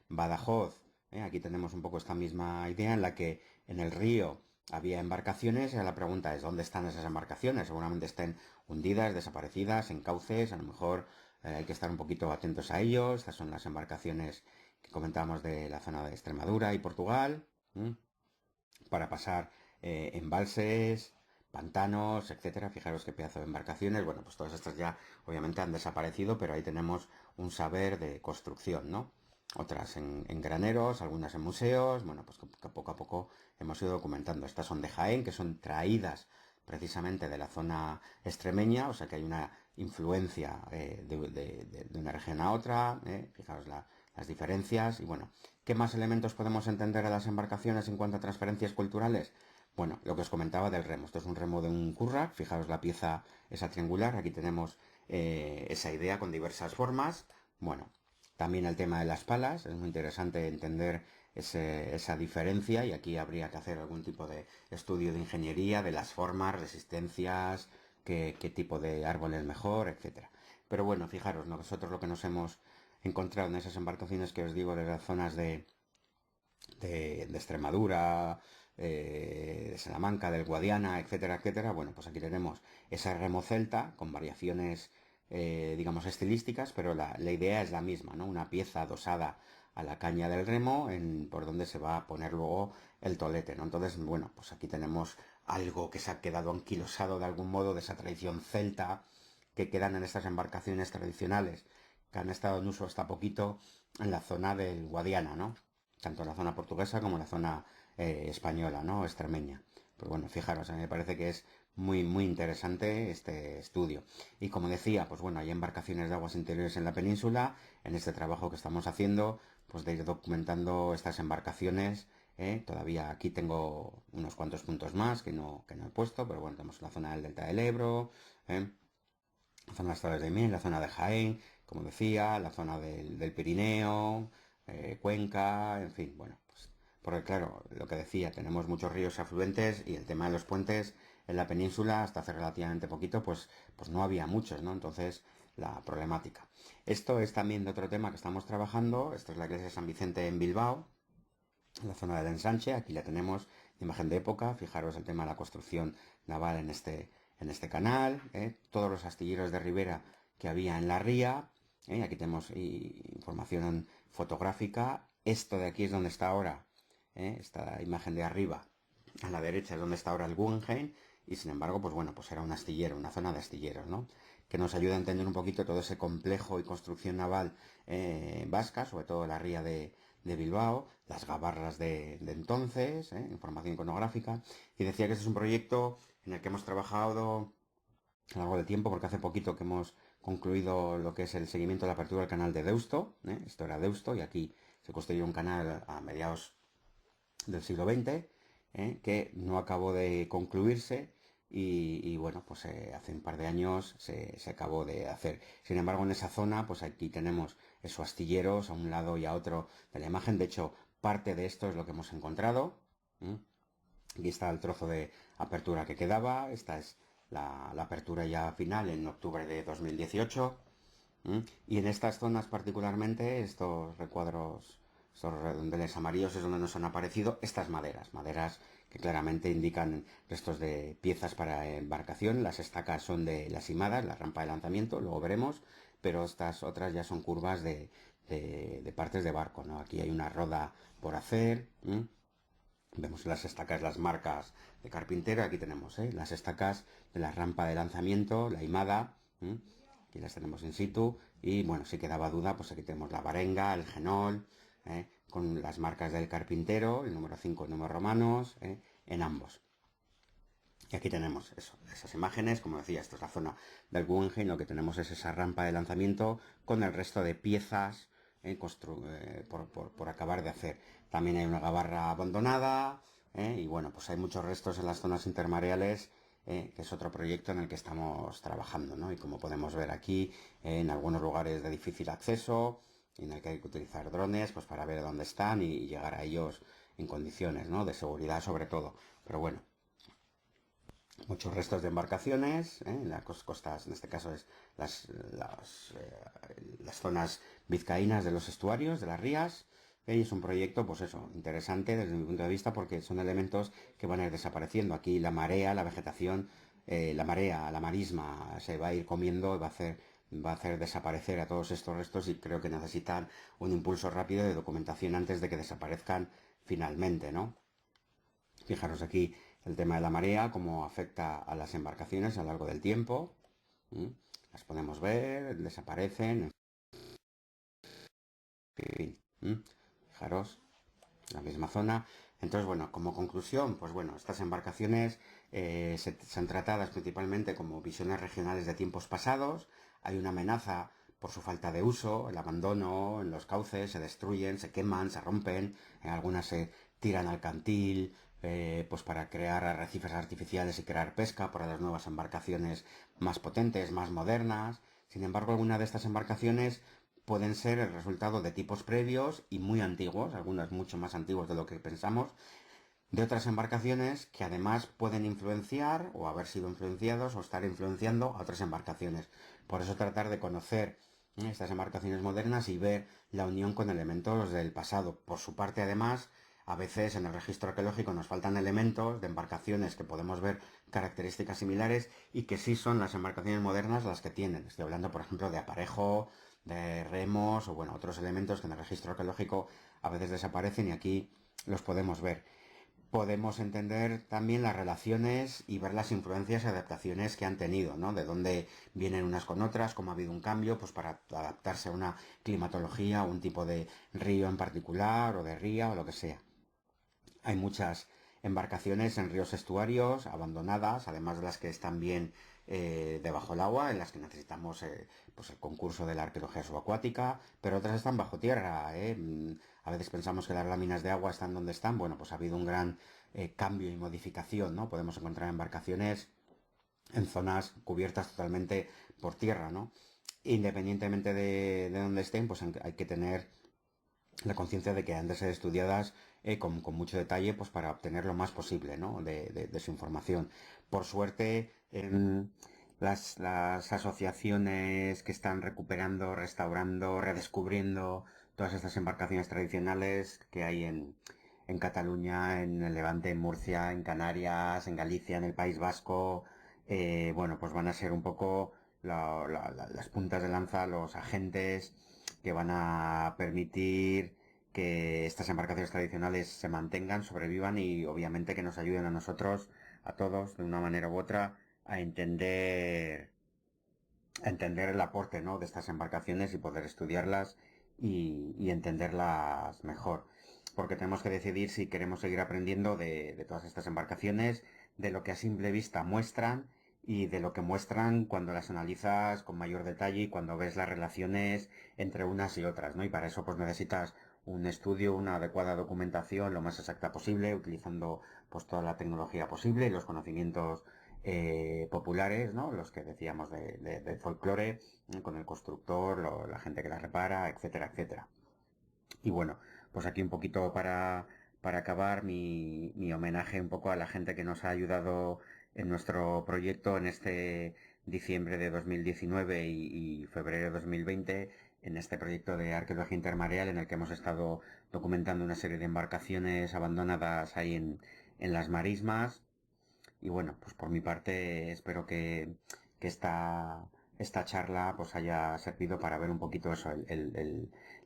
Badajoz, aquí tenemos un poco esta misma idea en la que en el río había embarcaciones y la pregunta es ¿dónde están esas embarcaciones? Seguramente estén hundidas, desaparecidas, en cauces, a lo mejor hay que estar un poquito atentos a ellos. Estas son las embarcaciones que comentábamos de la zona de Extremadura y Portugal, para pasar embalses, pantanos, etcétera. Fijaros qué pedazo de embarcaciones. Bueno, pues todas estas ya obviamente han desaparecido, pero ahí tenemos un saber de construcción, ¿no? Otras en graneros, algunas en museos. Bueno, pues que poco a poco hemos ido documentando. Estas son de Jaén, que son traídas precisamente de la zona extremeña, o sea que hay una influencia de una región a otra. Fijaros las diferencias. Y bueno, ¿qué más elementos podemos entender de las embarcaciones en cuanto a transferencias culturales? Bueno, lo que os comentaba del remo. Esto es un remo de un currach. Fijaros la pieza esa triangular. Aquí tenemos esa idea con diversas formas. Bueno, también el tema de las palas. Es muy interesante entender esa diferencia y aquí habría que hacer algún tipo de estudio de ingeniería, de las formas, resistencias, qué tipo de árbol es mejor, etcétera. Pero bueno, fijaros, nosotros lo que nos hemos encontrado en esas embarcaciones que os digo de las zonas de Extremadura, de Salamanca, del Guadiana, etcétera, etcétera. Bueno, pues aquí tenemos esa remo celta con variaciones, digamos, estilísticas, pero la idea es la misma, ¿no? Una pieza adosada a la caña del remo por donde se va a poner luego el tolete, ¿no? Entonces, bueno, pues aquí tenemos algo que se ha quedado anquilosado de algún modo de esa tradición celta que quedan en estas embarcaciones tradicionales que han estado en uso hasta poquito en la zona del Guadiana, ¿no? Tanto en la zona portuguesa como en la zona española, ¿no? Extremeña. Pues bueno, fijaros, a mí me parece que es muy interesante este estudio. Y como decía, pues bueno, hay embarcaciones de aguas interiores en la península, en este trabajo que estamos haciendo, pues de ir documentando estas embarcaciones. Todavía aquí tengo unos cuantos puntos más que no he puesto, pero bueno, tenemos la zona del Delta del Ebro, la zona de las Torres de Miel, la zona de Jaén, como decía, la zona del Pirineo, Cuenca, en fin, bueno, pues porque claro, lo que decía, tenemos muchos ríos afluentes y el tema de los puentes en la península hasta hace relativamente poquito, pues no había muchos, ¿no? Entonces, la problemática. Esto es también de otro tema que estamos trabajando, esto es la iglesia de San Vicente en Bilbao, en la zona del ensanche, aquí la tenemos de imagen de época, fijaros el tema de la construcción naval en este canal, todos los astilleros de ribera que había en la ría, aquí tenemos información fotográfica, esto de aquí es donde está ahora, esta imagen de arriba, a la derecha es donde está ahora el Guggenheim, y sin embargo, pues bueno, pues era un astillero, una zona de astilleros, ¿no? Que nos ayuda a entender un poquito todo ese complejo y construcción naval vasca, sobre todo la ría de Bilbao, las gabarras de entonces, información iconográfica, y decía que este es un proyecto en el que hemos trabajado a lo largo del tiempo, porque hace poquito que hemos concluido lo que es el seguimiento de la apertura del canal de Deusto, esto era Deusto, y aquí se construyó un canal a mediados del siglo XX, que no acabó de concluirse y bueno, pues hace un par de años se acabó de hacer. Sin embargo, en esa zona, pues aquí tenemos esos astilleros a un lado y a otro de la imagen. De hecho, parte de esto es lo que hemos encontrado. Aquí está el trozo de apertura que quedaba. Esta es la apertura ya final en octubre de 2018. Y en estas zonas particularmente, estos recuadros, estos redondeles amarillos es donde nos han aparecido estas maderas que claramente indican restos de piezas para embarcación. Las estacas son de las imadas, la rampa de lanzamiento, luego veremos, pero estas otras ya son curvas de partes de barco, ¿no? Aquí hay una roda por hacer. Vemos las estacas, las marcas de carpintero. Aquí tenemos las estacas de la rampa de lanzamiento, la imada. Aquí las tenemos in situ. Y bueno, si quedaba duda, pues aquí tenemos la varenga, el genol, con las marcas del carpintero, el número 5, el número romanos, en ambos. Y aquí tenemos eso, esas imágenes, como decía, esto es la zona del Guggenheim, lo que tenemos es esa rampa de lanzamiento con el resto de piezas por acabar de hacer. También hay una gabarra abandonada, y bueno, pues hay muchos restos en las zonas intermareales, que es otro proyecto en el que estamos trabajando, ¿no? Y como podemos ver aquí, en algunos lugares de difícil acceso, en el que hay que utilizar drones, pues para ver dónde están y llegar a ellos en condiciones, ¿no? De seguridad sobre todo. Pero bueno, muchos restos de embarcaciones, en las costas, en este caso es las zonas vizcaínas de los estuarios, de las rías. Y es un proyecto, pues eso, interesante desde mi punto de vista porque son elementos que van a ir desapareciendo. Aquí la marea, la vegetación, la marea, la marisma se va a ir comiendo, va a hacer desaparecer a todos estos restos y creo que necesitan un impulso rápido de documentación antes de que desaparezcan finalmente, ¿no? Fijaros aquí el tema de la marea, cómo afecta a las embarcaciones a lo largo del tiempo. ¿Mm? Las podemos ver, desaparecen, en fin. Fijaros, la misma zona. Entonces, bueno, como conclusión, pues bueno, estas embarcaciones son tratadas principalmente como visiones regionales de tiempos pasados. Hay una amenaza por su falta de uso, el abandono en los cauces, se destruyen, se queman, se rompen, algunas se tiran al cantil, pues para crear arrecifes artificiales y crear pesca para las nuevas embarcaciones más potentes, más modernas. Sin embargo, algunas de estas embarcaciones pueden ser el resultado de tipos previos y muy antiguos, algunas mucho más antiguos de lo que pensamos, de otras embarcaciones que además pueden influenciar o haber sido influenciados o estar influenciando a otras embarcaciones. Por eso tratar de conocer estas embarcaciones modernas y ver la unión con elementos del pasado. Por su parte, además, a veces en el registro arqueológico nos faltan elementos de embarcaciones que podemos ver características similares y que sí son las embarcaciones modernas las que tienen. Estoy hablando, por ejemplo, de aparejo, de remos o bueno, otros elementos que en el registro arqueológico a veces desaparecen y aquí los podemos ver. Podemos entender también las relaciones y ver las influencias y adaptaciones que han tenido, ¿no? De dónde vienen unas con otras, cómo ha habido un cambio, pues para adaptarse a una climatología, un tipo de río en particular, o de ría, o lo que sea. Hay muchas embarcaciones en ríos estuarios abandonadas, además de las que están bien debajo del agua, en las que necesitamos pues el concurso de la arqueología subacuática, pero otras están bajo tierra. A veces pensamos que las láminas de agua están donde están. Bueno, pues ha habido un gran cambio y modificación, ¿no? Podemos encontrar embarcaciones en zonas cubiertas totalmente por tierra, ¿no? Independientemente de dónde estén, pues hay que tener la conciencia de que han de ser estudiadas con mucho detalle pues para obtener lo más posible, ¿no? de su información. Por suerte, las asociaciones que están recuperando, restaurando, redescubriendo todas estas embarcaciones tradicionales que hay en Cataluña, en el Levante, en Murcia, en Canarias, en Galicia, en el País Vasco, bueno, pues van a ser un poco las puntas de lanza, los agentes que van a permitir que estas embarcaciones tradicionales se mantengan, sobrevivan y obviamente que nos ayuden a nosotros, a todos, de una manera u otra, a entender el aporte, ¿no? de estas embarcaciones y poder estudiarlas y entenderlas mejor. Porque tenemos que decidir si queremos seguir aprendiendo de todas estas embarcaciones, de lo que a simple vista muestran y de lo que muestran cuando las analizas con mayor detalle y cuando ves las relaciones entre unas y otras, ¿no? Y para eso pues necesitas un estudio, una adecuada documentación lo más exacta posible, utilizando pues toda la tecnología posible y los conocimientos populares, ¿no? Los que decíamos de folclore, con el constructor, la gente que la repara, etcétera, etcétera. Y bueno, pues aquí un poquito para acabar mi homenaje un poco a la gente que nos ha ayudado en nuestro proyecto en este diciembre de 2019 y febrero de 2020, en este proyecto de arqueología intermareal en el que hemos estado documentando una serie de embarcaciones abandonadas ahí en las marismas. Y bueno, pues por mi parte espero que esta charla pues haya servido para ver un poquito eso,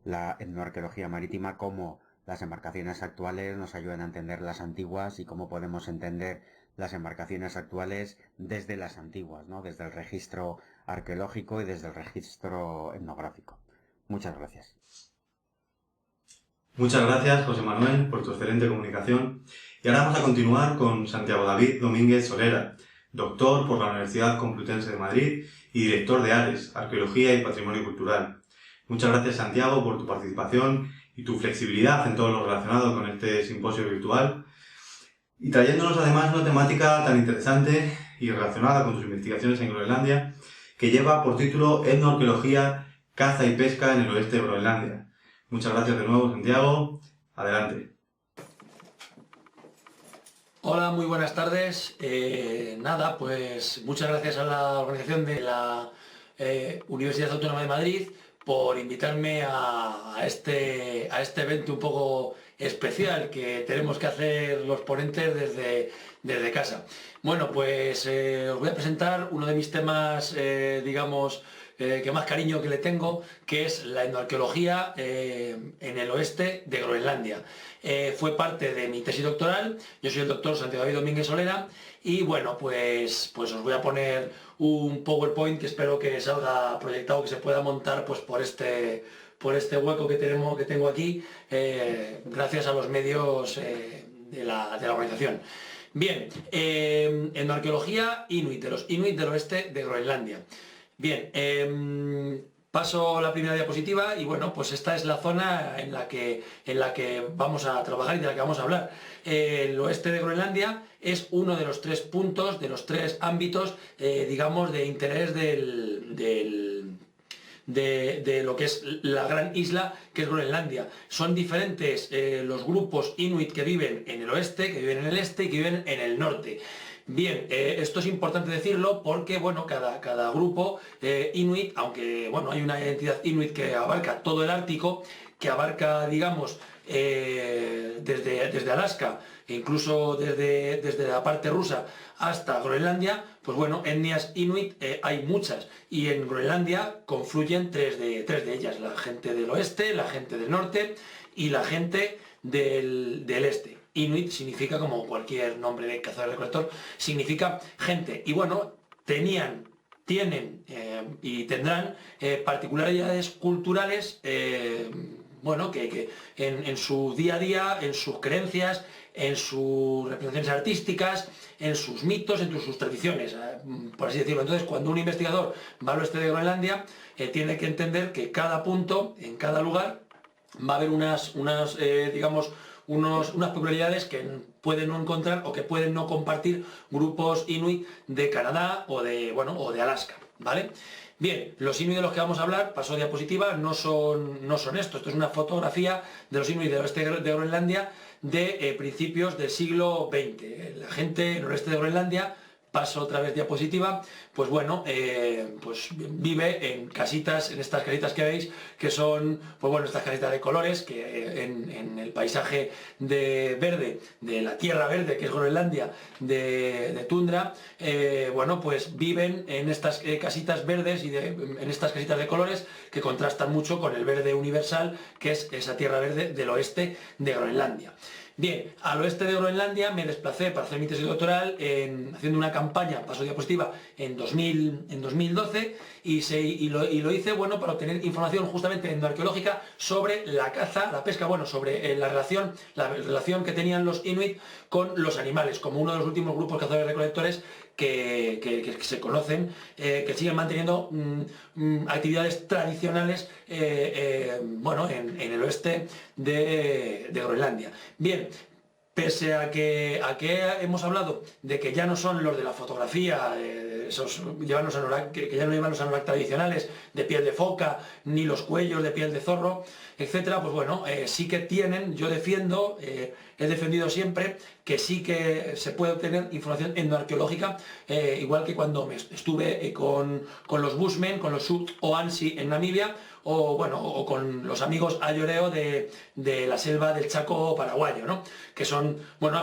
la etnoarqueología marítima, cómo las embarcaciones actuales nos ayudan a entender las antiguas y cómo podemos entender las embarcaciones actuales desde las antiguas, ¿no? Desde el registro arqueológico y desde el registro etnográfico. Muchas gracias. Muchas gracias, José Manuel, por tu excelente comunicación. Y ahora vamos a continuar con Santiago David Domínguez Solera, doctor por la Universidad Complutense de Madrid y director de ARES, Arqueología y Patrimonio Cultural. Muchas gracias, Santiago, por tu participación y tu flexibilidad en todo lo relacionado con este simposio virtual, y trayéndonos además una temática tan interesante y relacionada con tus investigaciones en Groenlandia, que lleva por título Etnoarqueología, caza y pesca en el oeste de Groenlandia. Muchas gracias de nuevo, Santiago. Adelante. Hola, muy buenas tardes. Nada, pues muchas gracias a la organización de la Universidad Autónoma de Madrid por invitarme a este evento un poco especial que tenemos que hacer los ponentes desde casa. Bueno, pues os voy a presentar uno de mis temas, digamos, que más cariño que le tengo, que es la etnoarqueología en el oeste de Groenlandia. Fue parte de mi tesis doctoral. Yo soy el doctor Santiago David Domínguez Solera y bueno, pues os voy a poner un PowerPoint que espero que salga proyectado, que se pueda montar pues por este hueco que tengo aquí, gracias a los medios de la organización. Bien, etnoarqueología inuit, de los inuit del oeste de Groenlandia. Bien, paso la primera diapositiva y bueno, pues esta es la zona en la que vamos a trabajar y de la que vamos a hablar. El oeste de Groenlandia es uno de los tres puntos, de los tres ámbitos, digamos, de interés de lo que es la gran isla que es Groenlandia. Son diferentes los grupos inuit que viven en el oeste, que viven en el este y que viven en el norte. Bien, esto es importante decirlo porque, bueno, cada grupo inuit, aunque, bueno, hay una entidad inuit que abarca todo el Ártico, que abarca, digamos, desde Alaska, e incluso desde la parte rusa hasta Groenlandia, pues bueno, etnias inuit hay muchas, y en Groenlandia confluyen tres de ellas: la gente del oeste, la gente del norte y la gente del este. Inuit significa, como cualquier nombre de cazador-recolector, significa gente. Y bueno, tienen y tendrán particularidades culturales, bueno, que en su día a día, en sus creencias, en sus representaciones artísticas, en sus mitos, en sus tradiciones, por así decirlo. Entonces, cuando un investigador va al oeste de Groenlandia, tiene que entender que cada punto, en cada lugar, va a haber digamos, unas peculiaridades que pueden no encontrar o que pueden no compartir grupos inuit de Canadá o de Alaska, ¿vale? Bien, los inuit de los que vamos a hablar, paso diapositiva, no son esto. Esto es una fotografía de los inuit del oeste de Groenlandia de principios del siglo XX. La gente en el oeste de Groenlandia, paso otra vez diapositiva, pues bueno, pues vive en casitas, en estas casitas que veis, que son, pues bueno, estas casitas de colores, que en el paisaje de verde, de la tierra verde, que es Groenlandia, de tundra, bueno, pues viven en estas casitas verdes y en estas casitas de colores que contrastan mucho con el verde universal, que es esa tierra verde del oeste de Groenlandia. Bien, al oeste de Groenlandia me desplacé para hacer mi tesis doctoral haciendo una campaña, paso diapositiva, en 2012 y lo hice, bueno, para obtener información justamente etnoarqueológica sobre la caza, la pesca, bueno, sobre la relación que tenían los inuit con los animales, como uno de los últimos grupos cazadores-recolectores que se conocen, que siguen manteniendo actividades tradicionales, bueno, en el oeste de Groenlandia. Bien, pese a que hemos hablado de que ya no son los de la fotografía, que ya no llevan los anoraks tradicionales de piel de foca, ni los cuellos de piel de zorro, etcétera, pues bueno, sí que tienen, yo he defendido siempre que sí que se puede obtener información etnoarqueológica, igual que cuando estuve con los Bushmen, con los Sud o Ansi en Namibia, o con los amigos Ayoreo de la selva del Chaco paraguayo, ¿no? Que son, bueno,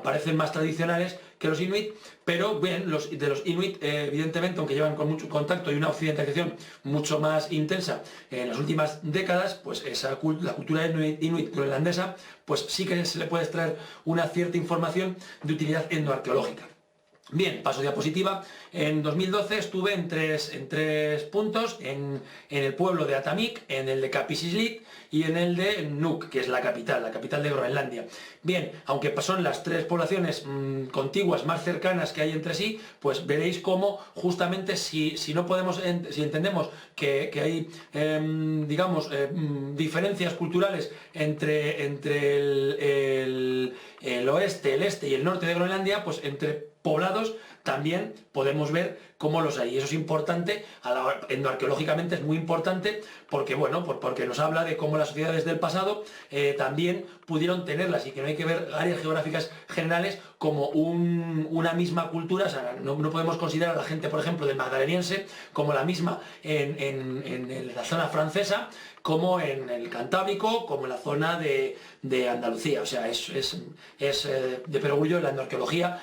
parecen más tradicionales que los inuit, pero bien, de los inuit, evidentemente, aunque llevan con mucho contacto y una occidentalización mucho más intensa en las últimas décadas, pues la cultura inuit groenlandesa, pues sí que se le puede extraer una cierta información de utilidad etnoarqueológica. Bien, paso diapositiva. En 2012 estuve en tres puntos, en el pueblo de Atamik, en el de Kapisislit y en el de Nuuk, que es la capital de Groenlandia. Bien, aunque son las tres poblaciones contiguas más cercanas que hay entre sí, pues veréis cómo justamente si entendemos que hay, digamos, diferencias culturales entre el oeste, el este y el norte de Groenlandia, pues entre poblados también podemos ver cómo los hay. Y eso es importante, endoarqueológicamente es muy importante, porque bueno, porque nos habla de cómo las sociedades del pasado también pudieron tenerlas, y que no hay que ver áreas geográficas generales como una misma cultura. O sea, no podemos considerar a la gente, por ejemplo, del magdaleniense como la misma en la zona francesa, como en el Cantábrico, como en la zona de Andalucía. O sea, es de perogrullo la endoarqueología.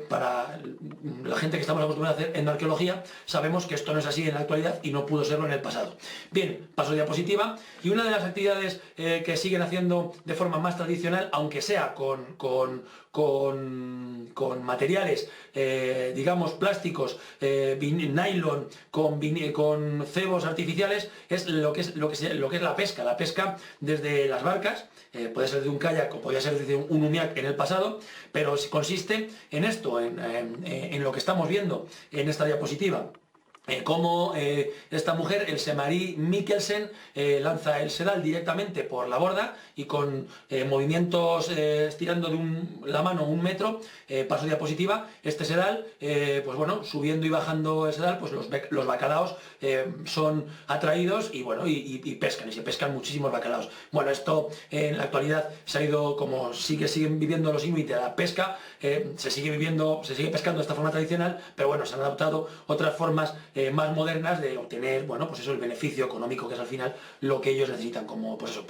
Para la gente que estamos acostumbrados a hacer endoarqueología, sabemos que esto no es así en la actualidad y no pudo serlo en el pasado. Bien, paso a diapositiva. Y una de las actividades que siguen haciendo de forma más tradicional, aunque sea con materiales, digamos, plásticos, nylon, con cebos artificiales, es lo que es la pesca. La pesca desde las barcas, puede ser de un kayak o podría ser de un umiak en el pasado, pero consiste en esto, en lo que estamos viendo en esta diapositiva. Cómo esta mujer, Else Marie Mikkelsen, lanza el sedal directamente por la borda y con movimientos estirando la mano 1 metro, paso diapositiva, este sedal, pues bueno, subiendo y bajando el sedal, pues los bacalaos son atraídos y bueno, y pescan, y se pescan muchísimos bacalaos. Bueno, esto en la actualidad se ha ido, como siguen viviendo los inuit de la pesca, se sigue pescando de esta forma tradicional, pero bueno, se han adaptado otras formas más modernas de obtener, bueno, pues eso, el beneficio económico, que es al final lo que ellos necesitan, como pues eso,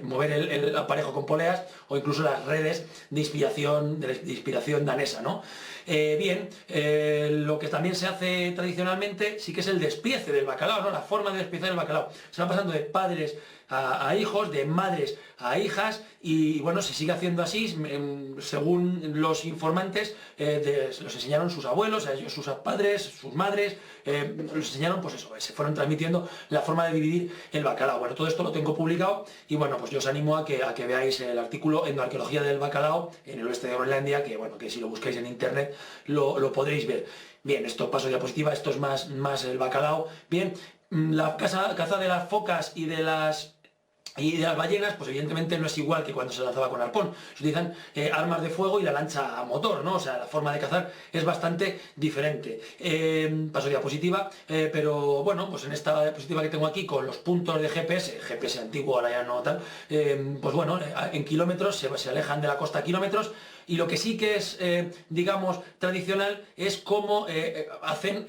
mover el aparejo con poleas o incluso las redes de inspiración danesa, ¿no? Bien, lo que también se hace tradicionalmente sí que es el despiece del bacalao, ¿no? La forma de despiezar el bacalao. Se va pasando de padres a hijos, de madres a hijas, y bueno, se sigue haciendo así, según los informantes, los enseñaron sus abuelos, a ellos sus padres, sus madres, los enseñaron, pues eso, se fueron transmitiendo la forma de dividir el bacalao. Bueno, todo esto lo tengo publicado y bueno, pues yo os animo a que veáis el artículo Endoarqueología del bacalao en el oeste de Groenlandia, que bueno, que si lo buscáis en internet lo podréis ver. Bien, esto paso diapositiva, esto es más el bacalao. Bien, la caza de las focas y de las ballenas, pues evidentemente no es igual que cuando se lanzaba con arpón. Se utilizan armas de fuego y la lancha a motor, ¿no? O sea, la forma de cazar es bastante diferente. Paso diapositiva, pero bueno, pues en esta diapositiva que tengo aquí, con los puntos de GPS antiguo, ahora ya no tal, pues bueno, en kilómetros, se alejan de la costa a kilómetros. Y lo que sí que es, digamos, tradicional es cómo hacen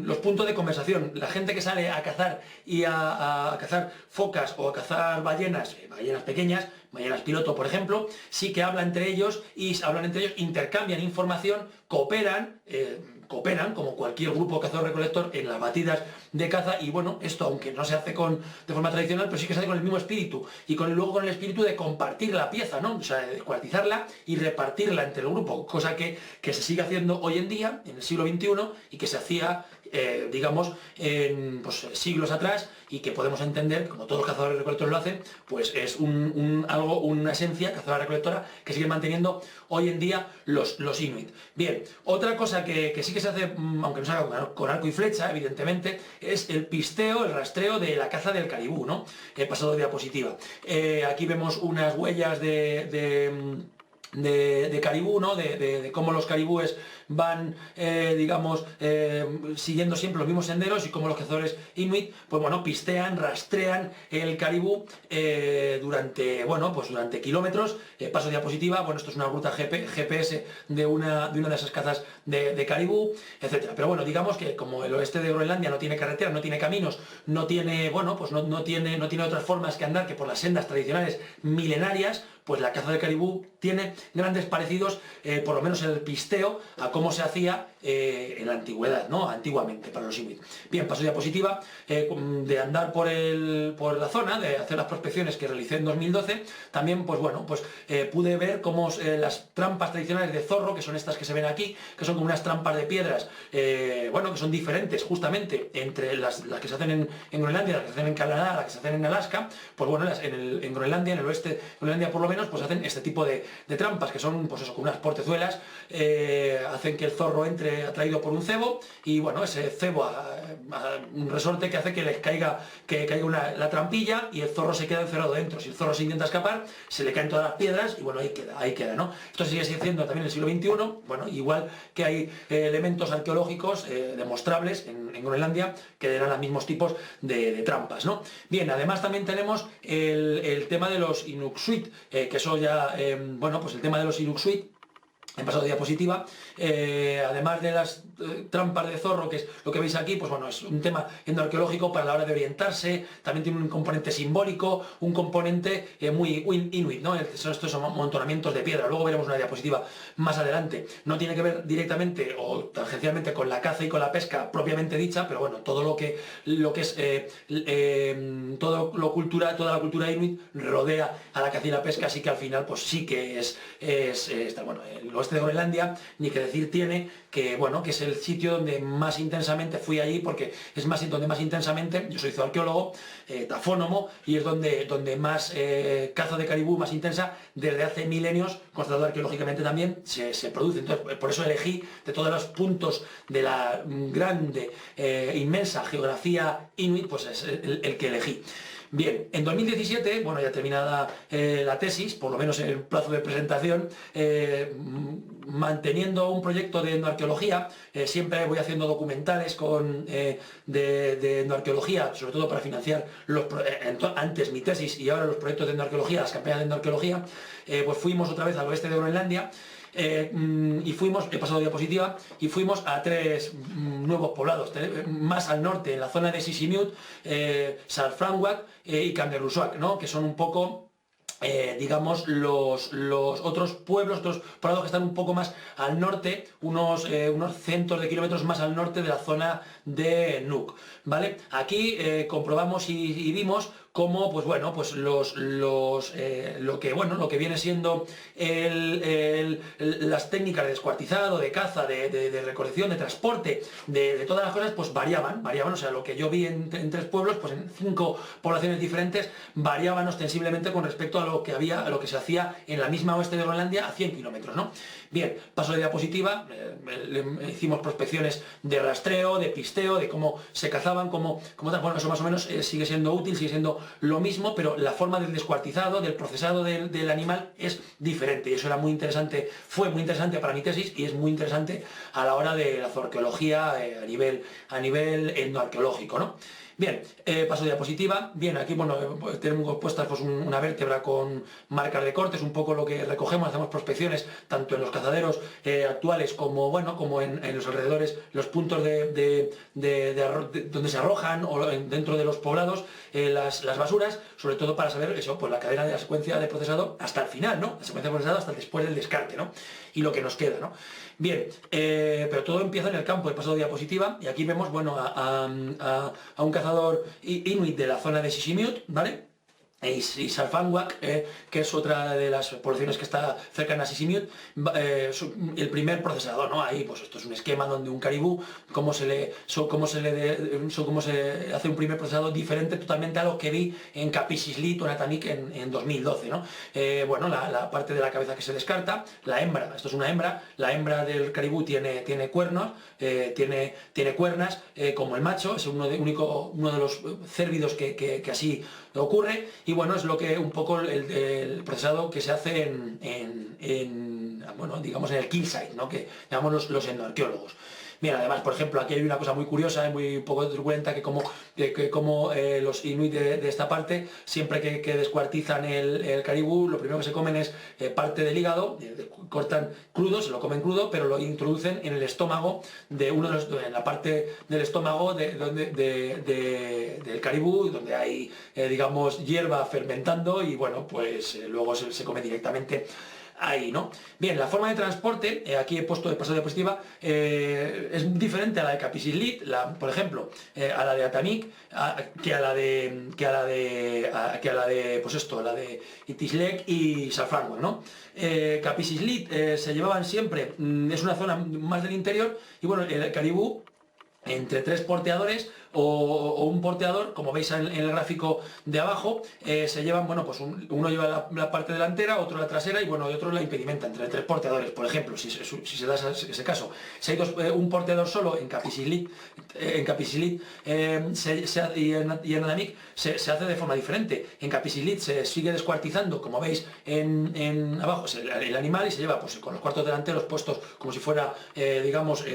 los puntos de conversación. La gente que sale a cazar y a cazar focas o a cazar ballenas pequeñas, ballenas piloto, por ejemplo, sí que hablan entre ellos, intercambian información, cooperan como cualquier grupo cazador-recolector en las batidas de caza. Y bueno, esto, aunque no se hace de forma tradicional, pero sí que se hace con el mismo espíritu, y luego con el espíritu de compartir la pieza, ¿no? O sea, de cuartizarla y repartirla entre el grupo, cosa que se sigue haciendo hoy en día, en el siglo XXI, y que se hacía, digamos, en siglos atrás, y que podemos entender, como todos los cazadores recolectores lo hacen, pues es una esencia cazadora-recolectora que sigue manteniendo hoy en día los inuit. Bien, otra cosa que sí que se hace, aunque no se haga con arco y flecha, evidentemente, es el pisteo, el rastreo de la caza del caribú, ¿no? He pasado de diapositiva. Aquí vemos unas huellas de caribú, ¿no? De cómo los caribúes van, digamos, siguiendo siempre los mismos senderos, y cómo los cazadores inuit, pues bueno, pistean, rastrean el caribú durante kilómetros. Paso diapositiva, bueno, esto es una ruta GPS de una de esas cazas de caribú, etcétera. Pero bueno, digamos que como el oeste de Groenlandia no tiene carreteras, no tiene caminos, no tiene otras formas que andar que por las sendas tradicionales milenarias, pues la caza del caribú tiene grandes parecidos, por lo menos en el pisteo, a cómo se hacía en la antigüedad, ¿no? Antiguamente, para los inuit. Bien, paso diapositiva, de andar por la zona, de hacer las prospecciones que realicé en 2012, también, pues bueno, pude ver cómo las trampas tradicionales de zorro, que son estas que se ven aquí, que son como unas trampas de piedras, que son diferentes justamente entre las que se hacen en Groenlandia, las que se hacen en Canadá, las que se hacen en Alaska. Pues bueno, en Groenlandia, en el oeste de Groenlandia por lo menos, menos, pues hacen este tipo de trampas, que son, pues eso, con unas portezuelas, hacen que el zorro entre atraído por un cebo, y bueno, ese cebo un resorte que hace que les caiga la trampilla, y el zorro se queda encerrado dentro. Si el zorro se intenta escapar, se le caen todas las piedras, y bueno, ahí queda, ¿no? Esto sigue siendo también en el siglo XXI, bueno, igual que hay elementos arqueológicos demostrables en Groenlandia que eran los mismos tipos de trampas, ¿no? Bien, además también tenemos el tema de los Inukssuit, que eso ya, bueno, pues el tema de los Inukssuit, he pasado diapositiva, además de las trampas de zorro, que es lo que veis aquí, pues bueno, es un tema etnoarqueológico para la hora de orientarse, también tiene un componente simbólico, un componente muy inuit, ¿no? Estos son amontonamientos de piedra, luego veremos una diapositiva más adelante. No tiene que ver directamente o tangencialmente con la caza y con la pesca propiamente dicha, pero bueno, todo lo que es toda la cultura inuit rodea a la caza y la pesca, así que al final pues sí que es bueno, el oeste de Groenlandia, ni que decir tiene que, bueno, que es el sitio donde más intensamente fui allí, porque es donde más intensamente, yo soy zooarqueólogo, tafónomo, y es donde más caza de caribú más intensa desde hace milenios, constatado arqueológicamente también, se produce. Entonces, por eso elegí de todos los puntos de la grande, inmensa geografía inuit, pues es el que elegí. Bien, en 2017, bueno, ya terminada la tesis, por lo menos en el plazo de presentación, manteniendo un proyecto de etnoarqueología, siempre voy haciendo documentales de etnoarqueología, sobre todo para financiar antes mi tesis y ahora los proyectos de etnoarqueología, las campañas de etnoarqueología, pues fuimos otra vez al oeste de Groenlandia. Y fuimos, he pasado diapositiva, y fuimos a 3 nuevos poblados, más al norte, en la zona de Sisimiut, Sarfranguaq y Kangerlussuaq, ¿no? Que son un poco, digamos, los otros pueblos, otros poblados que están un poco más al norte, unos cientos de kilómetros más al norte de la zona de Nuuk, ¿vale? Aquí comprobamos y vimos cómo, pues bueno, pues lo que viene siendo las técnicas de descuartizado, de caza, de recolección, de transporte, de todas las cosas, pues variaban, o sea, lo que yo vi en 3 pueblos, pues en 5 poblaciones diferentes, variaban ostensiblemente con respecto a lo que se hacía en la misma oeste de Groenlandia a 100 kilómetros, ¿no? Bien, paso de diapositiva, hicimos prospecciones de rastreo, de pisteo, de cómo se cazaban, bueno, eso más o menos sigue siendo útil, sigue siendo lo mismo, pero la forma del descuartizado, del procesado del animal es diferente, y eso era muy interesante, fue muy interesante para mi tesis, y es muy interesante a la hora de la zooarqueología a nivel etnoarqueológico, ¿no? Bien, paso de diapositiva. Bien, aquí bueno, tenemos puestas pues, una vértebra con marcas de cortes, un poco lo que recogemos, hacemos prospecciones tanto en los cazaderos actuales como, bueno, como en los alrededores, los puntos donde se arrojan o dentro de los poblados las basuras, sobre todo para saber eso, pues la cadena de la secuencia de procesado hasta el final, ¿no? La secuencia de procesado hasta después del descarte, ¿no? Y lo que nos queda, ¿no? Bien, pero todo empieza en el campo. He pasado diapositiva y aquí vemos, bueno, a un cazador inuit de la zona de Sisimiut, ¿vale? Y Sarfranguaq, que es otra de las poblaciones que está cercana a Sisimiut, el primer procesador, ¿no? Ahí, pues esto es un esquema donde un caribú, cómo se hace un primer procesado diferente totalmente a lo que vi en Kapisislit o en Atamiq en 2012, ¿no? Bueno, la parte de la cabeza que se descarta, la hembra, esto es una hembra, la hembra del caribú tiene cuernos, tiene cuernas, como el macho, es uno de los cérvidos que así ocurre, y bueno, es lo que un poco el procesado que se hace bueno, digamos en el kill site, ¿no? Que llamamos los etnoarqueólogos. Bien, además, por ejemplo, aquí hay una cosa muy curiosa y muy poco truculenta, que como los inuit de esta parte, siempre que descuartizan el caribú, lo primero que se comen es parte del hígado, cortan crudo, se lo comen crudo, pero lo introducen en el estómago en la parte del estómago del caribú, donde hay, digamos, hierba fermentando, y bueno, pues luego se come directamente ahí, ¿no? Bien, la forma de transporte, aquí he puesto de paso de diapositiva, es diferente a la de Kapisislit, por ejemplo, a la de Atamiq, que a la de Itislek y Sarfranguaq, ¿no? Kapisislit se llevaban siempre, es una zona más del interior, y bueno, el caribú, entre 3 porteadores o un porteador, como veis en el gráfico de abajo, se llevan, bueno, pues uno lleva la parte delantera, otro la trasera y bueno, y otro la impedimenta, entre 3 porteadores, por ejemplo, si se da ese caso. Si hay un porteador solo en Capisilid, y en Adamic se hace de forma diferente. En Capisilid se sigue descuartizando, como veis en abajo, el animal, y se lleva pues con los cuartos delanteros puestos como si fuera, digamos,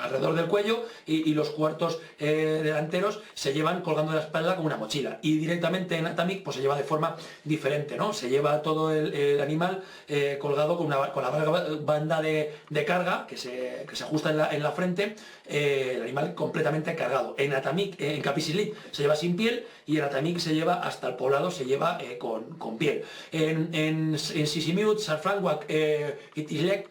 alrededor del cuello, y los cuartos delanteros se llevan colgando de la espalda como una mochila. Y directamente en Atamic pues se lleva de forma diferente, ¿no? Se lleva todo el animal colgado con la banda de carga que se ajusta en la frente, el animal completamente cargado. En Atamic, en Capisilid se lleva sin piel, y en Atamic se lleva hasta el poblado, se lleva con piel. En Sisimiut, Sarfranguac y Tislec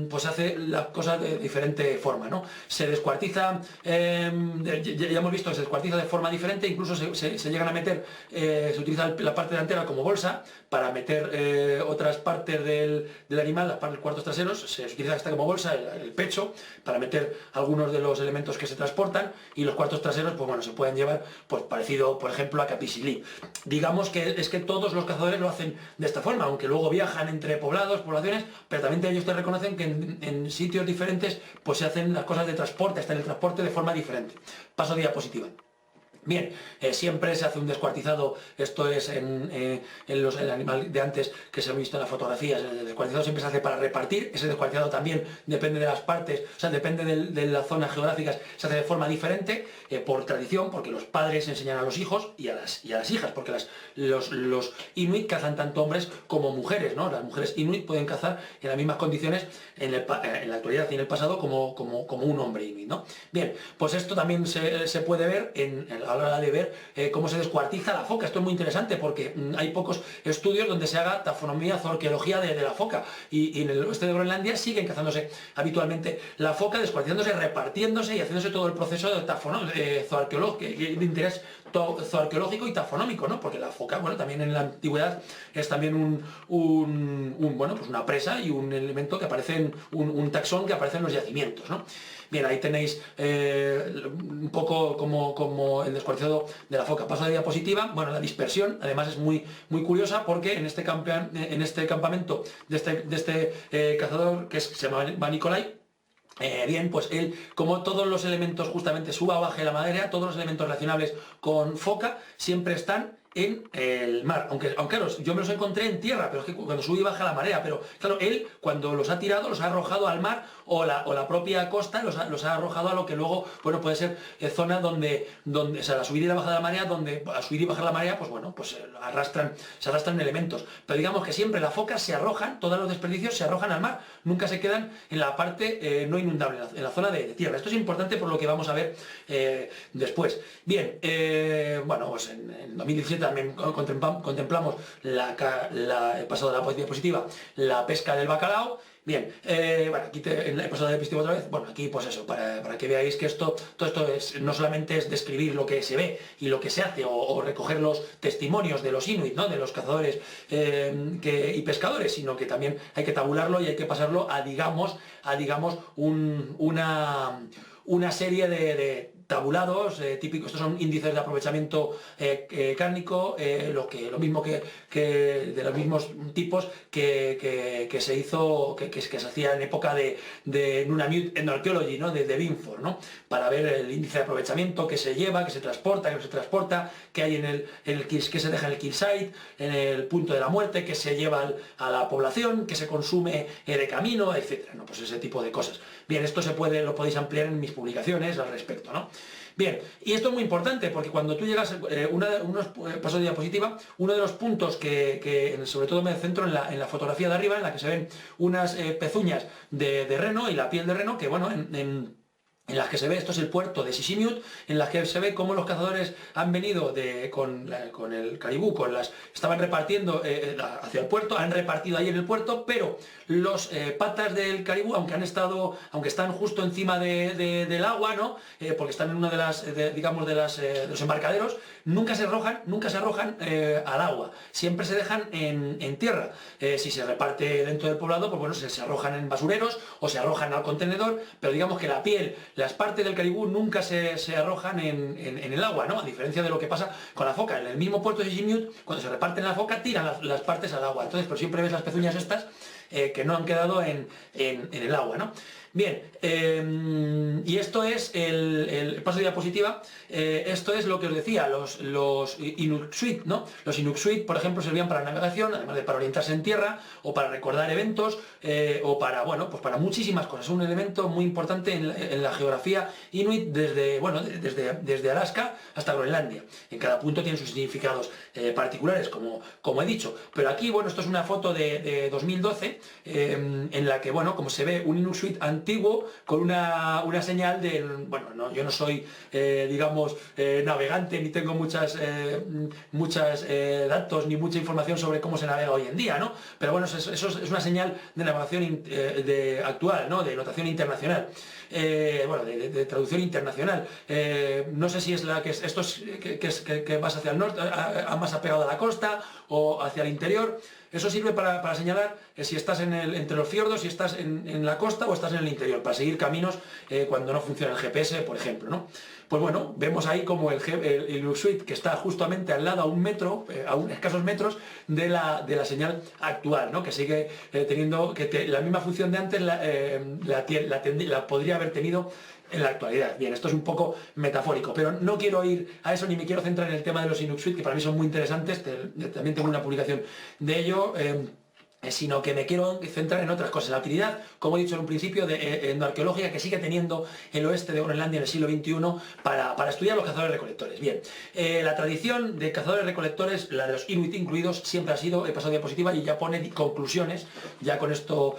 pues hace las cosas de diferente forma, ¿no? Se descuartiza, ya hemos visto que se descuartiza de forma diferente, incluso se llegan a meter, se utiliza la parte delantera como bolsa para meter otras partes del animal, las partes cuartos traseros, se utiliza esta como bolsa, el pecho, para meter algunos de los elementos que se transportan, y los cuartos traseros, pues bueno, se pueden llevar, pues parecido, por ejemplo, a Capisilí. Digamos que es que todos los cazadores lo hacen de esta forma, aunque luego viajan entre poblaciones, pero también ellos te reconocen que en sitios diferentes pues se hacen las cosas de transporte, hasta en el transporte de forma diferente. Paso a diapositiva. Bien, siempre se hace un descuartizado, esto es el animal de antes que se ha visto en las fotografías, el descuartizado siempre se hace para repartir, ese descuartizado también depende de las partes, o sea, depende de las zonas geográficas, se hace de forma diferente, por tradición, porque los padres enseñan a los hijos y a las hijas, porque los inuit cazan tanto hombres como mujeres, ¿no? Las mujeres inuit pueden cazar en las mismas condiciones en la actualidad y en el pasado como un hombre inuit, ¿no? Bien, pues esto también se puede ver a la hora de ver cómo se descuartiza la foca. Esto es muy interesante porque hay pocos estudios donde se haga tafonomía, zooarqueología de la foca, y en el oeste de Groenlandia siguen cazándose habitualmente la foca, descuartizándose, repartiéndose y haciéndose todo el proceso de interés zooarqueológico y tafonómico, ¿no? Porque la foca, bueno, también en la antigüedad es también bueno, pues una presa y un elemento que aparece un taxón que aparece en los yacimientos, ¿no? Bien, ahí tenéis un poco como el descuartizado de la foca. Paso a la diapositiva. Bueno, la dispersión además es muy curiosa, porque en este campamento de este cazador, que se llama Nikolai, bien, pues él, como todos los elementos, justamente suba, baje la madera, todos los elementos relacionables con foca siempre están en el mar, aunque claro, yo me los encontré en tierra, pero es que cuando sube y baja la marea, pero claro, él cuando los ha tirado, los ha arrojado al mar, o la propia costa los ha arrojado a lo que luego, bueno, puede ser zona donde, o sea, la subida y la bajada de la marea, donde a subir y bajar la marea, pues bueno, pues se arrastran elementos, pero digamos que siempre las focas se arrojan, todos los desperdicios se arrojan al mar, nunca se quedan en la parte no inundable, en la zona de tierra. Esto es importante por lo que vamos a ver después. Bien, bueno, pues en 2017 también contemplamos he pasado a la diapositiva, la pesca del bacalao. Bien, bueno, aquí he pasado la diapositiva otra vez. Bueno, aquí pues eso, para que veáis que todo esto no solamente es describir lo que se ve y lo que se hace, o recoger los testimonios de los inuit, ¿no? De los cazadores y pescadores, sino que también hay que tabularlo y hay que pasarlo a digamos una serie de tabulados típicos. Estos son índices de aprovechamiento cárnico, lo mismo que de los mismos tipos que se hizo, que se hacía en época de Nunavut Ethnoarchaeology, ¿no? de Binford, ¿no? Para ver el índice de aprovechamiento que se lleva, que se transporta, que no se transporta, que hay que se deja en el kill site, en el punto de la muerte, que se lleva a la población, que se consume de camino, etc. ¿no? Pues ese tipo de cosas. Bien, esto lo podéis ampliar en mis publicaciones al respecto, ¿no? Bien, y esto es muy importante porque cuando tú llegas, paso de diapositiva, uno de los puntos que sobre todo me centro en la fotografía de arriba, en la que se ven unas pezuñas de reno y la piel de reno, que bueno, en las que se ve, esto es el puerto de Sisimiut, en las que se ve cómo los cazadores han venido con el caribú, estaban repartiendo hacia el puerto, han repartido ahí en el puerto, pero los patas del caribú, aunque están justo encima del agua, ¿no? Porque están en una de los embarcaderos, nunca se arrojan al agua, siempre se dejan en tierra. Si se reparte dentro del poblado, pues bueno, se arrojan en basureros o se arrojan al contenedor, pero digamos que la piel las partes del caribú nunca se arrojan en el agua, ¿no? A diferencia de lo que pasa con la foca. En el mismo puerto de Sisimiut, cuando se reparten la foca, tiran las partes al agua. Entonces, pero siempre ves las pezuñas estas que no han quedado en el agua, ¿no? Bien, y esto es el paso de diapositiva, esto es lo que os decía, los Inuksuk, ¿no? Los Inuksuk, por ejemplo, servían para navegación, además de para orientarse en tierra, o para recordar eventos, o para, bueno, pues para muchísimas cosas. Es un elemento muy importante en la geografía inuit desde Alaska hasta Groenlandia. En cada punto tiene sus significados particulares, como he dicho. Pero aquí, bueno, esto es una foto de 2012, en la que, bueno, como se ve, un Inuksuk antiguo con una señal de, bueno, no, yo no soy, digamos, navegante, ni tengo muchos datos, ni mucha información sobre cómo se navega hoy en día, ¿no? Pero bueno, eso es una señal de navegación actual, ¿no? De notación internacional. Bueno, de traducción internacional. No sé si es la que es, esto es que vas hacia el norte, más apegado a la costa o hacia el interior. Eso sirve para señalar si estás entre los fiordos, si estás en la costa o estás en el interior, para seguir caminos cuando no funciona el GPS, por ejemplo, ¿no? Pues bueno, vemos ahí como el Inuksuk, que está justamente al lado, a un metro, a escasos metros de la señal actual, ¿no? Que sigue teniendo la misma función de antes, la podría haber tenido en la actualidad. Bien, esto es un poco metafórico, pero no quiero ir a eso ni me quiero centrar en el tema de los Inuksuk, que para mí son muy interesantes, también tengo una publicación de ello, sino que me quiero centrar en otras cosas. La utilidad, como he dicho en un principio, de endoarqueología que sigue teniendo el oeste de Groenlandia en el siglo XXI para estudiar los cazadores-recolectores. Bien, la tradición de cazadores-recolectores, la de los Inuit incluidos, siempre ha sido, he pasado diapositiva y ya pone conclusiones, ya con esto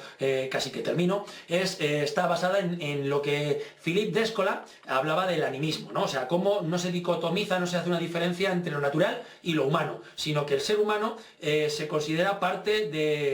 casi que termino, está basada en lo que Philippe Descola hablaba del animismo, ¿no? O sea, cómo no se dicotomiza, no se hace una diferencia entre lo natural y lo humano, sino que el ser humano se considera parte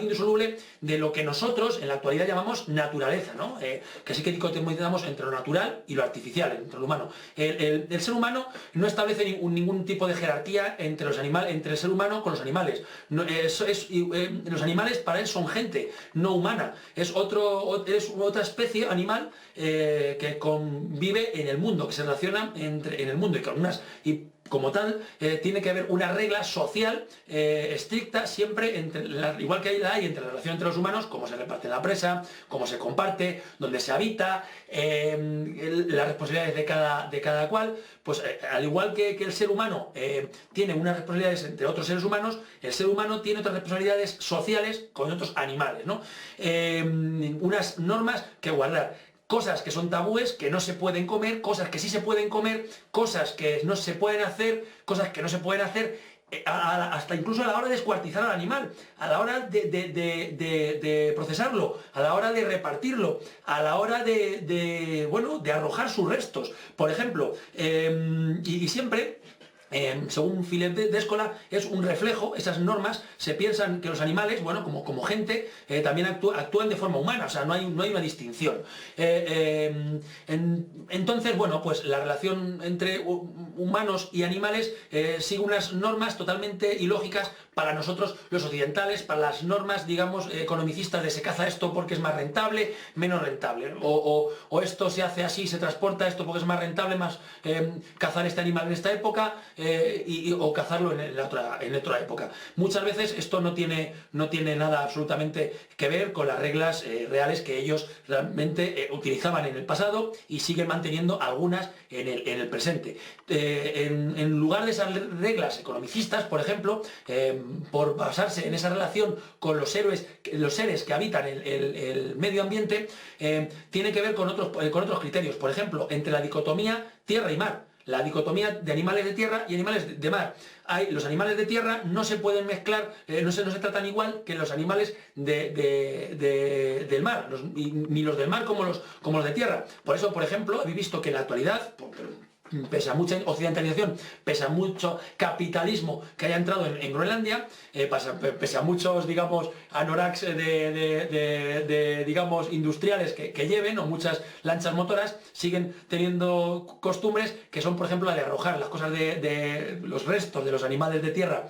indisoluble de lo que nosotros en la actualidad llamamos naturaleza, ¿no? Que sí que dicotomizamos entre lo natural y lo artificial, entre lo humano. El ser humano no establece ningún tipo de jerarquía entre el ser humano con los animales. Los animales para él son gente, no humana. Es otra especie animal que convive en el mundo, que se relaciona en el mundo y como tal, tiene que haber una regla social estricta siempre, igual que la hay entre la relación entre los humanos, cómo se reparte la presa, cómo se comparte, dónde se habita, las responsabilidades de cada cual. Pues al igual que el ser humano tiene unas responsabilidades entre otros seres humanos, el ser humano tiene otras responsabilidades sociales con otros animales, ¿no? Unas normas que guardar. Cosas que son tabúes, que no se pueden comer, cosas que sí se pueden comer, cosas que no se pueden hacer, cosas que no se pueden hacer, hasta incluso a la hora de descuartizar al animal, a la hora de procesarlo, a la hora de repartirlo, a la hora de arrojar sus restos. Por ejemplo, y siempre... según Philippe Descola, es un reflejo, esas normas, se piensan que los animales, bueno, como gente, también actúan de forma humana, o sea, no hay una distinción. Entonces, bueno, pues la relación entre humanos y animales sigue unas normas totalmente ilógicas para nosotros los occidentales, para las normas, digamos, economicistas de se caza esto porque es más rentable, menos rentable, o esto se hace así, se transporta esto porque es más rentable, más cazar este animal en esta época, o cazarlo en otra época. Muchas veces esto no tiene nada absolutamente que ver con las reglas reales que ellos realmente utilizaban en el pasado y siguen manteniendo algunas en el presente. En lugar de esas reglas economicistas, por ejemplo, por basarse en esa relación con los seres que habitan el medio ambiente, tiene que ver con otros criterios. Por ejemplo, entre la dicotomía tierra y mar. La dicotomía de animales de tierra y animales de mar. Los animales de tierra no se pueden mezclar, no se tratan igual que los animales del mar, ni los del mar como los de tierra. Por eso, por ejemplo, habéis visto que en la actualidad, pese a mucha occidentalización, pese a mucho capitalismo que haya entrado en Groenlandia, pese a muchos, digamos, anoraks digamos, industriales que lleven, o muchas lanchas motoras, siguen teniendo costumbres que son, por ejemplo, la de arrojar las cosas de los restos de los animales de tierra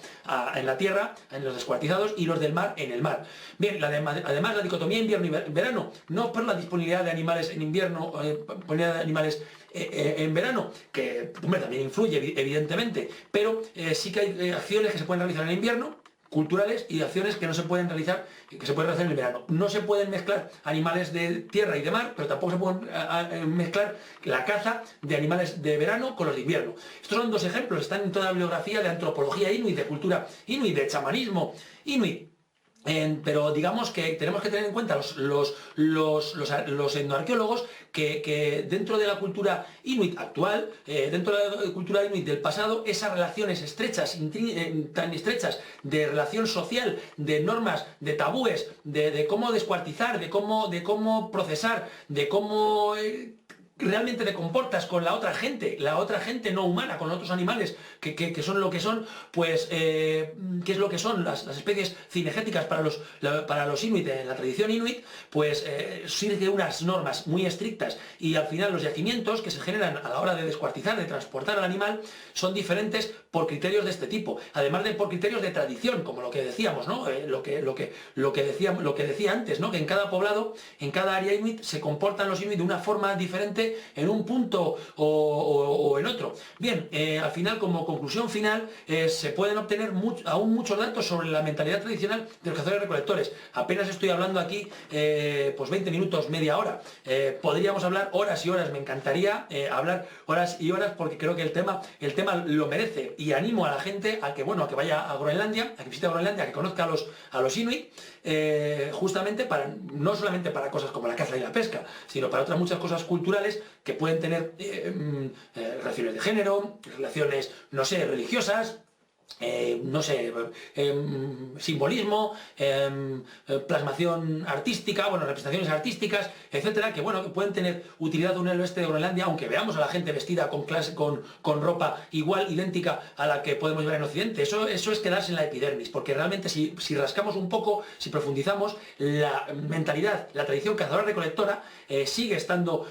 en la tierra, en los descuartizados, y los del mar en el mar. Bien, además la dicotomía invierno y verano, no por la disponibilidad de animales en invierno, disponibilidad de animales en verano, que hombre, también influye evidentemente, pero sí que hay acciones que se pueden realizar en invierno, culturales, y acciones que no se pueden realizar, que se pueden realizar en el verano. No se pueden mezclar animales de tierra y de mar, pero tampoco se pueden mezclar la caza de animales de verano con los de invierno. Estos son dos ejemplos, están en toda la bibliografía de antropología inuit, de cultura inuit, de chamanismo inuit. Pero digamos que tenemos que tener en cuenta los etnoarqueólogos que dentro de la cultura inuit actual, dentro de la cultura inuit del pasado, esas relaciones estrechas, tan estrechas de relación social, de normas, de tabúes, de cómo descuartizar, de cómo procesar, de cómo realmente te comportas con la otra gente no humana, con otros animales que son lo que son, pues ¿qué es lo que son las especies cinegéticas para los inuit en la tradición inuit? Pues sigue unas normas muy estrictas, y al final los yacimientos que se generan a la hora de descuartizar, de transportar al animal, son diferentes por criterios de este tipo, además de por criterios de tradición, como lo que decíamos, ¿no? Lo que decía antes, ¿no? Que en cada poblado, en cada área inuit, se comportan los inuit de una forma diferente en un punto o en otro. Bien, al final, como conclusión final, se pueden obtener aún muchos datos sobre la mentalidad tradicional de los cazadores-recolectores. Apenas estoy hablando aquí, pues 20 minutos, media hora. Podríamos hablar horas y horas, me encantaría hablar horas y horas, porque creo que el tema lo merece, y animo a la gente a que vaya a Groenlandia, a que visite Groenlandia, a que conozca a los inuit, justamente no solamente para cosas como la caza y la pesca, sino para otras muchas cosas culturales que pueden tener relaciones de género, relaciones, no sé, religiosas, simbolismo, plasmación artística, representaciones artísticas, etcétera, que pueden tener utilidad en el oeste de Groenlandia, aunque veamos a la gente vestida con ropa igual, idéntica a la que podemos llevar en Occidente. Eso es quedarse en la epidermis, porque realmente si rascamos un poco, si profundizamos, la mentalidad, la tradición cazadora-recolectora sigue estando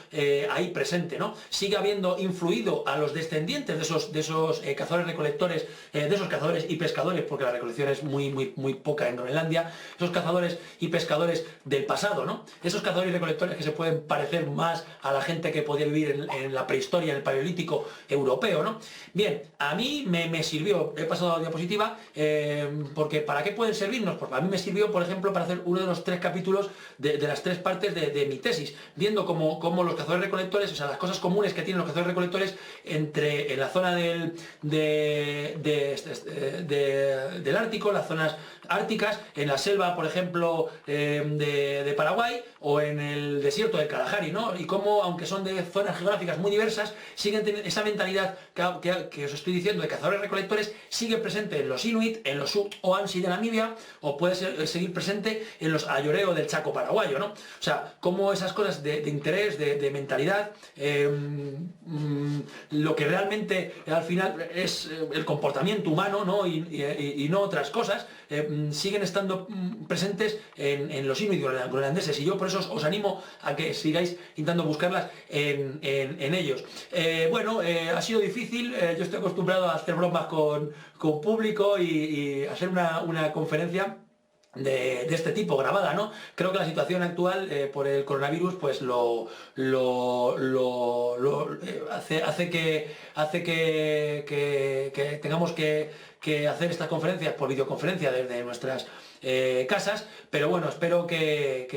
ahí presente, ¿no? Sigue habiendo influido a los descendientes de esos cazadores-recolectores, de esos cazadores y pescadores, porque la recolección es muy poca en Groenlandia, esos cazadores y pescadores del pasado, ¿no? Esos cazadores y recolectores que se pueden parecer más a la gente que podía vivir en la prehistoria, en el paleolítico europeo, ¿no? Bien, a mí me sirvió, he pasado a la diapositiva, porque ¿para qué pueden servirnos? Porque a mí me sirvió, por ejemplo, para hacer uno de los 3 capítulos de las 3 partes de mi tesis, viendo cómo los cazadores recolectores, o sea, las cosas comunes que tienen los cazadores recolectores en la zona del Ártico, las zonas árticas, en la selva, por ejemplo, de Paraguay, o en el desierto del Kalahari, ¿no? Y cómo, aunque son de zonas geográficas muy diversas, siguen teniendo esa mentalidad que os estoy diciendo de cazadores recolectores, sigue presente en los inuit, en los Oansi de Namibia, o puede seguir presente en los ayoreo del Chaco paraguayo, ¿no? O sea, cómo esas cosas de interés, de mentalidad, lo que realmente al final es el comportamiento humano, ¿no? Y no otras cosas, siguen estando presentes en los inuit groenlandeses, y yo por eso os animo a que sigáis intentando buscarlas en ellos. Ha sido difícil, yo estoy acostumbrado a hacer bromas con público y hacer una conferencia de este tipo grabada, ¿no? Creo que la situación actual por el coronavirus pues hace que tengamos que hacer estas conferencias por videoconferencia desde nuestras casas, pero bueno, espero que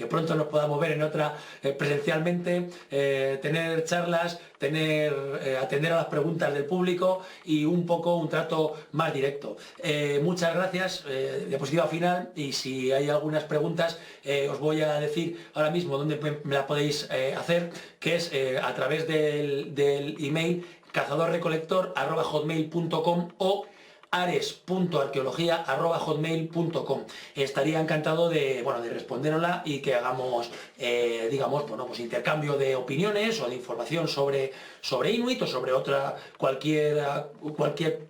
pronto nos podamos ver en otra presencialmente, tener charlas, atender a las preguntas del público y un trato más directo. Muchas gracias, diapositiva final, y si hay algunas preguntas os voy a decir ahora mismo dónde me la podéis hacer, que es a través del email cazadorrecolector@hotmail.com o ares.arqueología@hotmail.com. Estaría encantado de responderla y que hagamos, intercambio de opiniones o de información sobre Inuit o sobre cualquier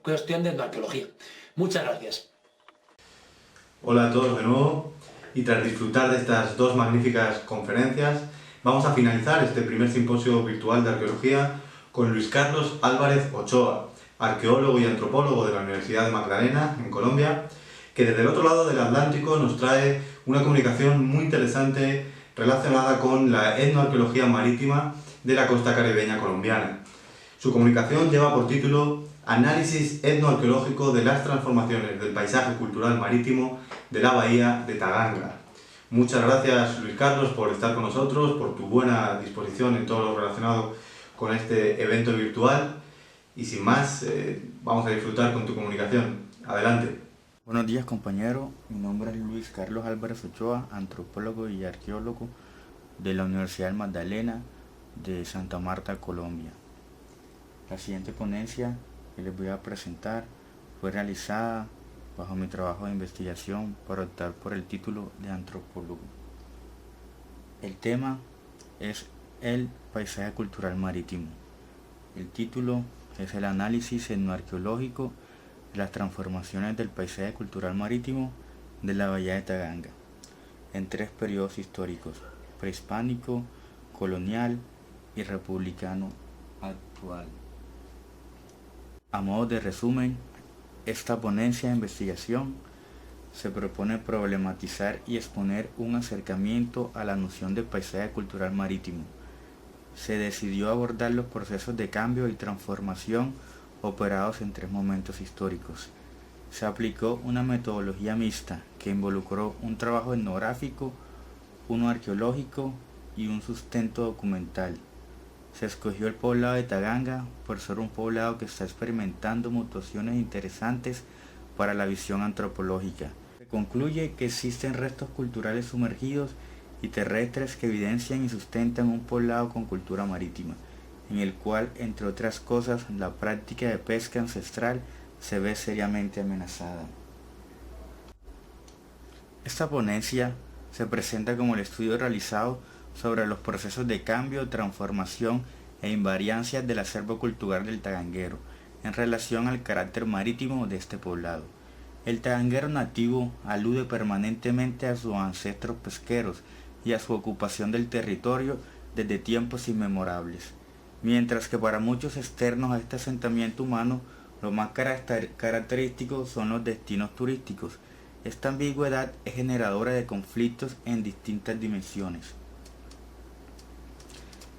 cuestión de etnoarqueología. Muchas gracias. Hola a todos de nuevo, y tras disfrutar de estas dos magníficas conferencias, vamos a finalizar este primer simposio virtual de arqueología con Luis Carlos Álvarez Ochoa, arqueólogo y antropólogo de la Universidad de Magdalena, en Colombia, que desde el otro lado del Atlántico nos trae una comunicación muy interesante relacionada con la etnoarqueología marítima de la costa caribeña colombiana. Su comunicación lleva por título Análisis etnoarqueológico de las transformaciones del paisaje cultural marítimo de la bahía de Taganga. Muchas gracias, Luis Carlos, por estar con nosotros, por tu buena disposición en todo lo relacionado con este evento virtual. Y sin más, vamos a disfrutar con tu comunicación. Adelante. Buenos días, compañero. Mi nombre es Luis Carlos Álvarez Ochoa, antropólogo y arqueólogo de la Universidad de Magdalena de Santa Marta, Colombia. La siguiente ponencia que les voy a presentar fue realizada bajo mi trabajo de investigación para optar por el título de antropólogo. El tema es el paisaje cultural marítimo. El título es el análisis etnoarqueológico de las transformaciones del paisaje cultural marítimo de la bahía de Taganga en 3 periodos históricos: prehispánico, colonial y republicano actual. A modo de resumen, esta ponencia de investigación se propone problematizar y exponer un acercamiento a la noción de paisaje cultural marítimo. Se decidió abordar los procesos de cambio y transformación operados en 3 momentos históricos. Se aplicó una metodología mixta que involucró un trabajo etnográfico, uno arqueológico y un sustento documental. Se escogió el poblado de Taganga por ser un poblado que está experimentando mutaciones interesantes para la visión antropológica. Se concluye que existen restos culturales sumergidos y terrestres que evidencian y sustentan un poblado con cultura marítima, en el cual, entre otras cosas, la práctica de pesca ancestral se ve seriamente amenazada. Esta ponencia se presenta como el estudio realizado sobre los procesos de cambio, transformación e invariancia del acervo cultural del taganguero en relación al carácter marítimo de este poblado. El taganguero nativo alude permanentemente a sus ancestros pesqueros y a su ocupación del territorio desde tiempos inmemorables, mientras que para muchos externos a este asentamiento humano lo más característico son los destinos turísticos. Esta ambigüedad es generadora de conflictos en distintas dimensiones.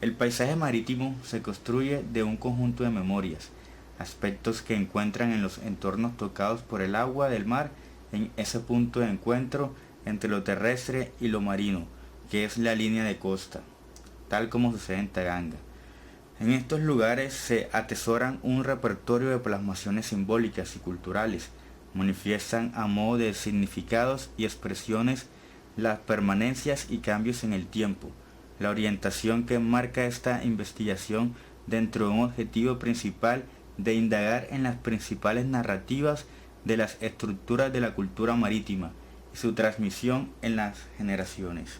El paisaje marítimo se construye de un conjunto de memorias, aspectos que encuentran en los entornos tocados por el agua del mar, en ese punto de encuentro entre lo terrestre y lo marino, que es la línea de costa, tal como sucede en Taganga. En estos lugares se atesoran un repertorio de plasmaciones simbólicas y culturales, manifiestan a modo de significados y expresiones las permanencias y cambios en el tiempo, la orientación que marca esta investigación dentro de un objetivo principal de indagar en las principales narrativas de las estructuras de la cultura marítima y su transmisión en las generaciones.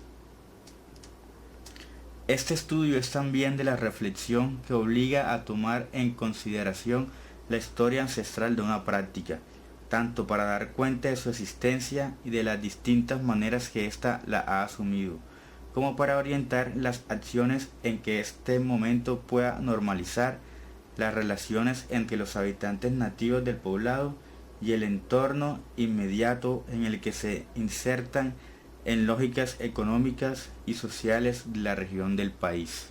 Este estudio es también de la reflexión que obliga a tomar en consideración la historia ancestral de una práctica, tanto para dar cuenta de su existencia y de las distintas maneras que ésta la ha asumido, como para orientar las acciones en que este momento pueda normalizar las relaciones entre los habitantes nativos del poblado y el entorno inmediato en el que se insertan en lógicas económicas y sociales de la región del país.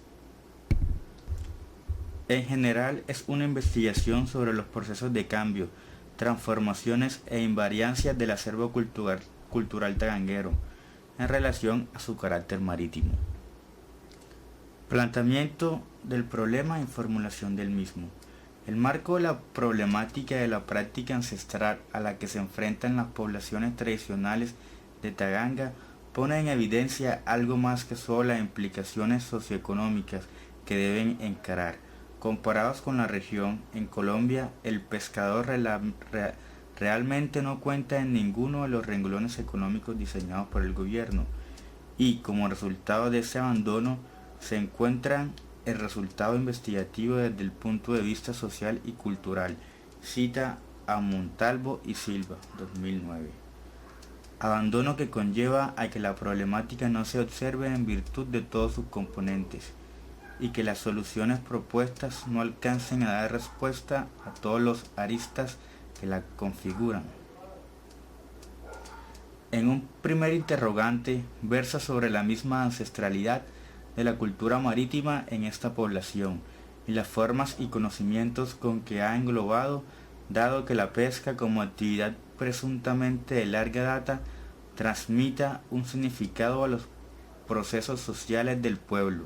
En general, es una investigación sobre los procesos de cambio, transformaciones e invariancias del acervo cultural taganguero en relación a su carácter marítimo. Planteamiento del problema y formulación del mismo. El marco de la problemática de la práctica ancestral a la que se enfrentan las poblaciones tradicionales de Taganga pone en evidencia algo más que solo las implicaciones socioeconómicas que deben encarar. Comparados con la región, en Colombia el pescador realmente no cuenta en ninguno de los renglones económicos diseñados por el gobierno, y como resultado de ese abandono se encuentra el resultado investigativo desde el punto de vista social y cultural. Cita a Montalvo y Silva, 2009. Abandono que conlleva a que la problemática no se observe en virtud de todos sus componentes y que las soluciones propuestas no alcancen a dar respuesta a todos los aristas que la configuran. En un primer interrogante versa sobre la misma ancestralidad de la cultura marítima en esta población y las formas y conocimientos con que ha englobado, dado que la pesca como actividad presuntamente de larga data transmita un significado a los procesos sociales del pueblo,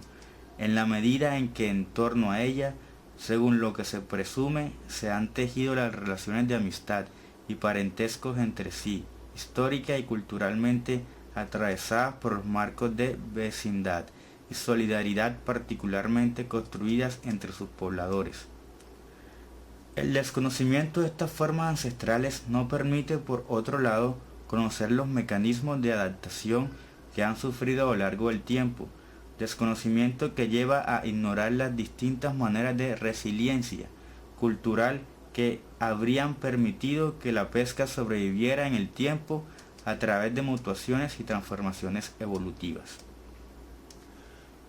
en la medida en que en torno a ella, según lo que se presume, se han tejido las relaciones de amistad y parentescos entre sí, histórica y culturalmente atravesadas por los marcos de vecindad y solidaridad particularmente construidas entre sus pobladores. El desconocimiento de estas formas ancestrales no permite, por otro lado, conocer los mecanismos de adaptación que han sufrido a lo largo del tiempo, desconocimiento que lleva a ignorar las distintas maneras de resiliencia cultural que habrían permitido que la pesca sobreviviera en el tiempo a través de mutuaciones y transformaciones evolutivas.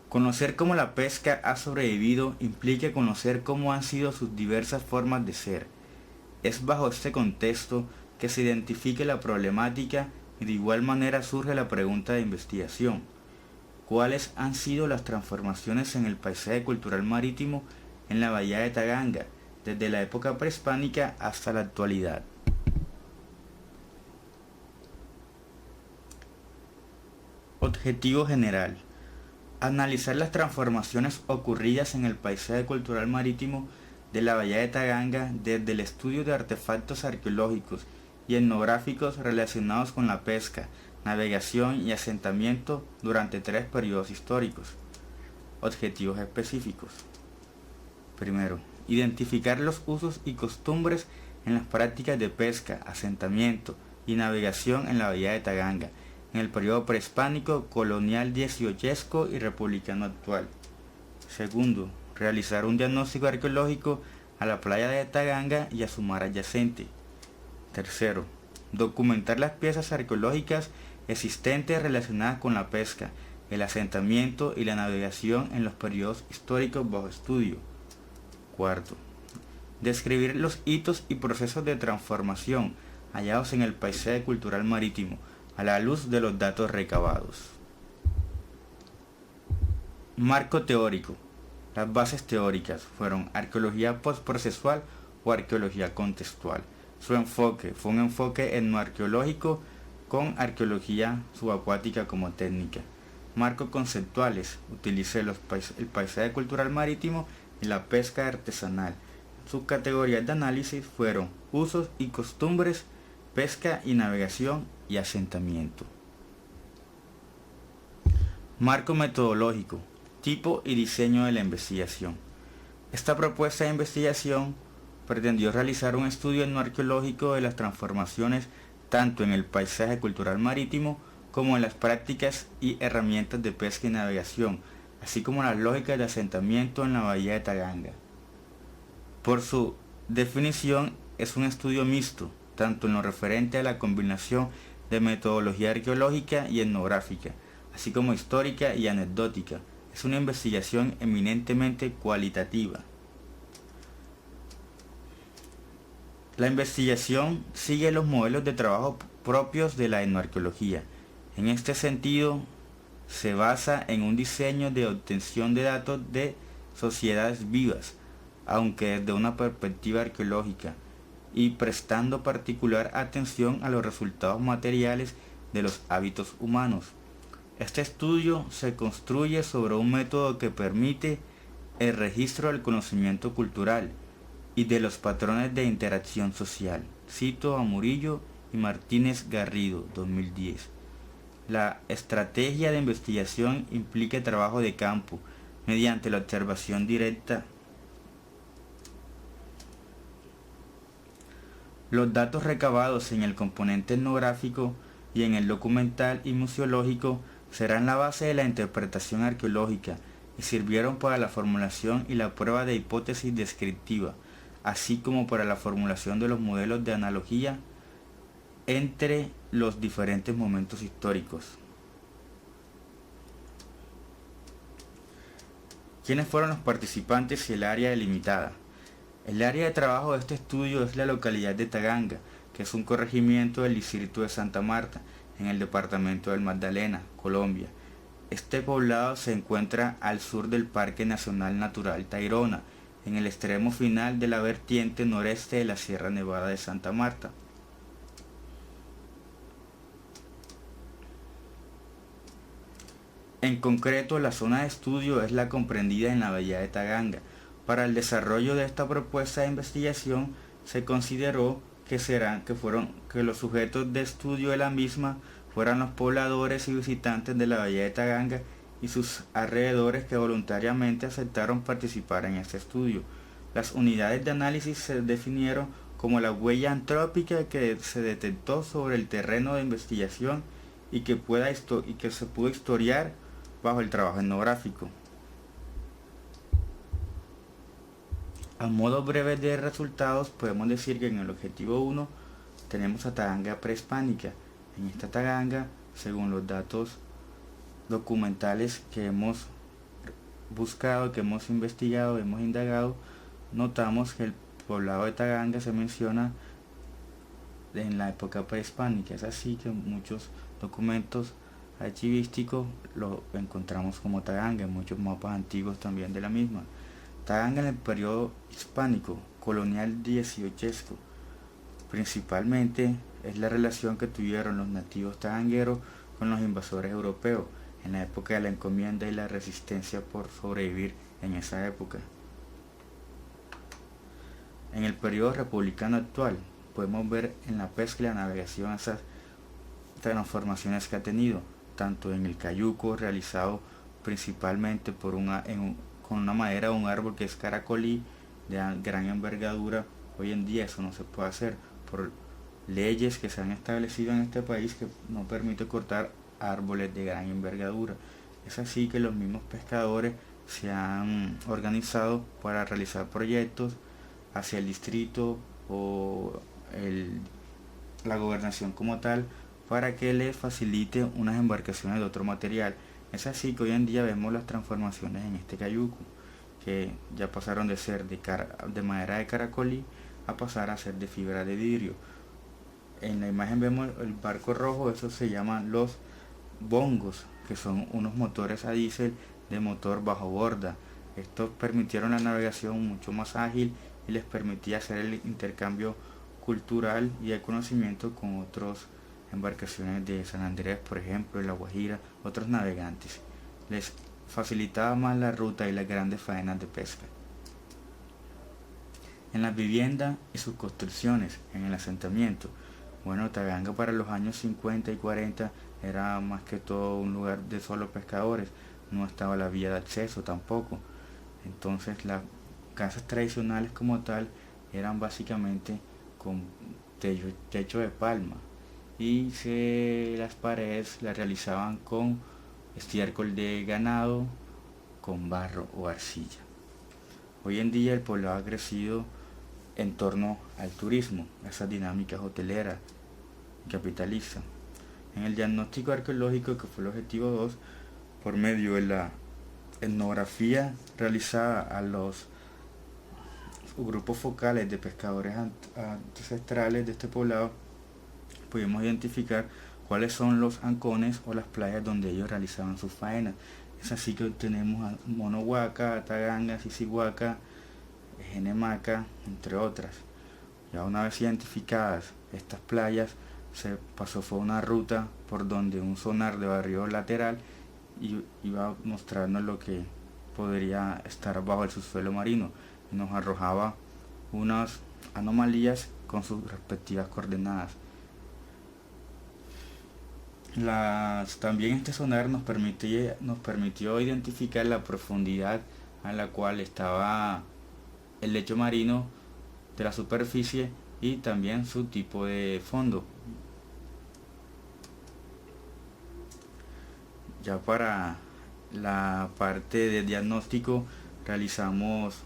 Conocer cómo la pesca ha sobrevivido implica conocer cómo han sido sus diversas formas de ser. Es bajo este contexto que se identifique la problemática y de igual manera surge la pregunta de investigación. ¿Cuáles han sido las transformaciones en el paisaje cultural marítimo en la bahía de Taganga desde la época prehispánica hasta la actualidad? Objetivo general: analizar las transformaciones ocurridas en el paisaje cultural marítimo de la bahía de Taganga desde el estudio de artefactos arqueológicos y etnográficos relacionados con la pesca, navegación y asentamiento durante 3 periodos históricos. Objetivos específicos. Primero, identificar los usos y costumbres en las prácticas de pesca, asentamiento y navegación en la bahía de Taganga, en el periodo prehispánico, colonial dieciochesco y republicano actual. Segundo, realizar un diagnóstico arqueológico a la playa de Taganga y a su mar adyacente. Tercero, documentar las piezas arqueológicas existentes relacionadas con la pesca, el asentamiento y la navegación en los periodos históricos bajo estudio. Cuarto, describir los hitos y procesos de transformación hallados en el paisaje cultural marítimo a la luz de los datos recabados. Marco teórico. Las bases teóricas fueron arqueología postprocesual o arqueología contextual. Su enfoque fue un enfoque etnoarqueológico con arqueología subacuática como técnica. Marcos conceptuales: utilicé el paisaje cultural marítimo y la pesca artesanal. Sus categorías de análisis fueron usos y costumbres, pesca y navegación y asentamiento. Marco metodológico: tipo y diseño de la investigación. Esta propuesta de investigación pretendió realizar un estudio etnoarqueológico de las transformaciones tanto en el paisaje cultural marítimo como en las prácticas y herramientas de pesca y navegación, así como las lógicas de asentamiento en la bahía de Taganga. Por su definición, es un estudio mixto, tanto en lo referente a la combinación de metodología arqueológica y etnográfica, así como histórica y anecdótica. Es una investigación eminentemente cualitativa. La investigación sigue los modelos de trabajo propios de la etnoarqueología. En este sentido, se basa en un diseño de obtención de datos de sociedades vivas, aunque desde una perspectiva arqueológica, y prestando particular atención a los resultados materiales de los hábitos humanos. Este estudio se construye sobre un método que permite el registro del conocimiento cultural y de los patrones de interacción social. Cito a Murillo y Martínez Garrido, 2010. La estrategia de investigación implica trabajo de campo mediante la observación directa Los datos recabados en el componente etnográfico y en el documental y museológico serán la base de la interpretación arqueológica y sirvieron para la formulación y la prueba de hipótesis descriptiva, así como para la formulación de los modelos de analogía entre los diferentes momentos históricos. ¿Quiénes fueron los participantes y el área delimitada? El área de trabajo de este estudio es la localidad de Taganga, que es un corregimiento del distrito de Santa Marta, en el departamento del Magdalena, Colombia. Este poblado se encuentra al sur del Parque Nacional Natural Tayrona, en el extremo final de la vertiente noreste de la Sierra Nevada de Santa Marta. En concreto, la zona de estudio es la comprendida en la bahía de Taganga. Para el desarrollo de esta propuesta de investigación se consideró que los sujetos de estudio de la misma fueran los pobladores y visitantes de la bahía de Taganga y sus alrededores que voluntariamente aceptaron participar en este estudio. Las unidades de análisis se definieron como la huella antrópica que se detectó sobre el terreno de investigación y que se pudo historiar bajo el trabajo etnográfico. A modo breve de resultados, podemos decir que en el objetivo 1 tenemos a Taganga prehispánica. En esta Taganga, según los datos documentales que hemos buscado, que hemos investigado, hemos indagado, notamos que el poblado de Taganga se menciona en la época prehispánica. Es así que muchos documentos archivísticos lo encontramos como Taganga, en muchos mapas antiguos también de la misma. Taganga en el periodo hispánico, colonial dieciochesco, principalmente es la relación que tuvieron los nativos tagangueros con los invasores europeos en la época de la encomienda y la resistencia por sobrevivir en esa época. En el periodo republicano actual podemos ver en la pesca y la navegación esas transformaciones que ha tenido, tanto en el cayuco realizado principalmente con una madera de un árbol que es caracolí de gran envergadura. Hoy en día eso no se puede hacer por leyes que se han establecido en este país que no permite cortar árboles de gran envergadura. Es así que los mismos pescadores se han organizado para realizar proyectos hacia el distrito o la gobernación como tal para que les facilite unas embarcaciones de otro material. Es así que hoy en día vemos las transformaciones en este cayuco, que ya pasaron de ser de madera de caracolí a pasar a ser de fibra de vidrio. En la imagen vemos el barco rojo, eso se llaman los bongos, que son unos motores a diésel de motor bajo borda. Estos permitieron la navegación mucho más ágil y les permitía hacer el intercambio cultural y el conocimiento con otras embarcaciones de San Andrés, por ejemplo, de La Guajira, otros navegantes. Les facilitaba más la ruta y las grandes faenas de pesca. En las viviendas y sus construcciones, en el asentamiento, bueno, Taganga para los años 50 y 40 era más que todo un lugar de solo pescadores, no estaba la vía de acceso tampoco. Entonces las casas tradicionales como tal eran básicamente con techo de palma y las paredes las realizaban con estiércol de ganado, con barro o arcilla. Hoy en día el poblado ha crecido en torno al turismo, esas dinámicas hoteleras y capitalistas. En el diagnóstico arqueológico, que fue el objetivo 2, por medio de la etnografía realizada a los grupos focales de pescadores ancestrales de este poblado, pudimos identificar cuáles son los ancones o las playas donde ellos realizaban sus faenas. Es así que tenemos a Monohuaca, Taganga, Sisihuaca, Genemaca, entre otras. Ya una vez identificadas estas playas, fue una ruta por donde un sonar de barrido lateral iba mostrarnos lo que podría estar bajo el subsuelo marino y nos arrojaba unas anomalías con sus respectivas coordenadas. También este sonar nos permitió identificar la profundidad a la cual estaba el lecho marino de la superficie y también su tipo de fondo. Ya para la parte de diagnóstico realizamos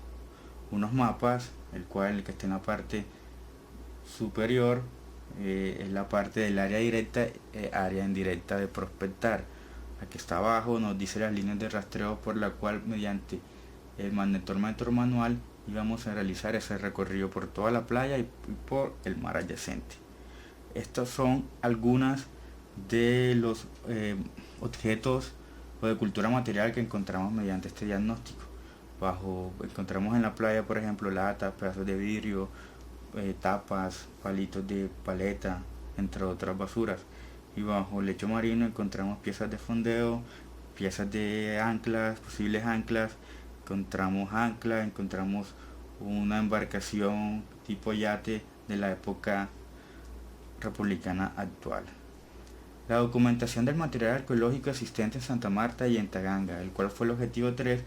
unos mapas, el que está en la parte superior es la parte del área directa, área indirecta de prospectar. Aquí está abajo nos dice las líneas de rastreo por la cual mediante el magnetómetro manual íbamos a realizar ese recorrido por toda la playa y por el mar adyacente. Estas son algunas de los objetos o de cultura material que encontramos mediante este diagnóstico. Encontramos en la playa, por ejemplo, latas, pedazos de vidrio, tapas, palitos de paleta, entre otras basuras. Y bajo el lecho marino encontramos piezas de fondeo, piezas de anclas, posibles anclas, encontramos una embarcación tipo yate de la época republicana actual. La documentación del material arqueológico existente en Santa Marta y en Taganga, el cual fue el objetivo 3,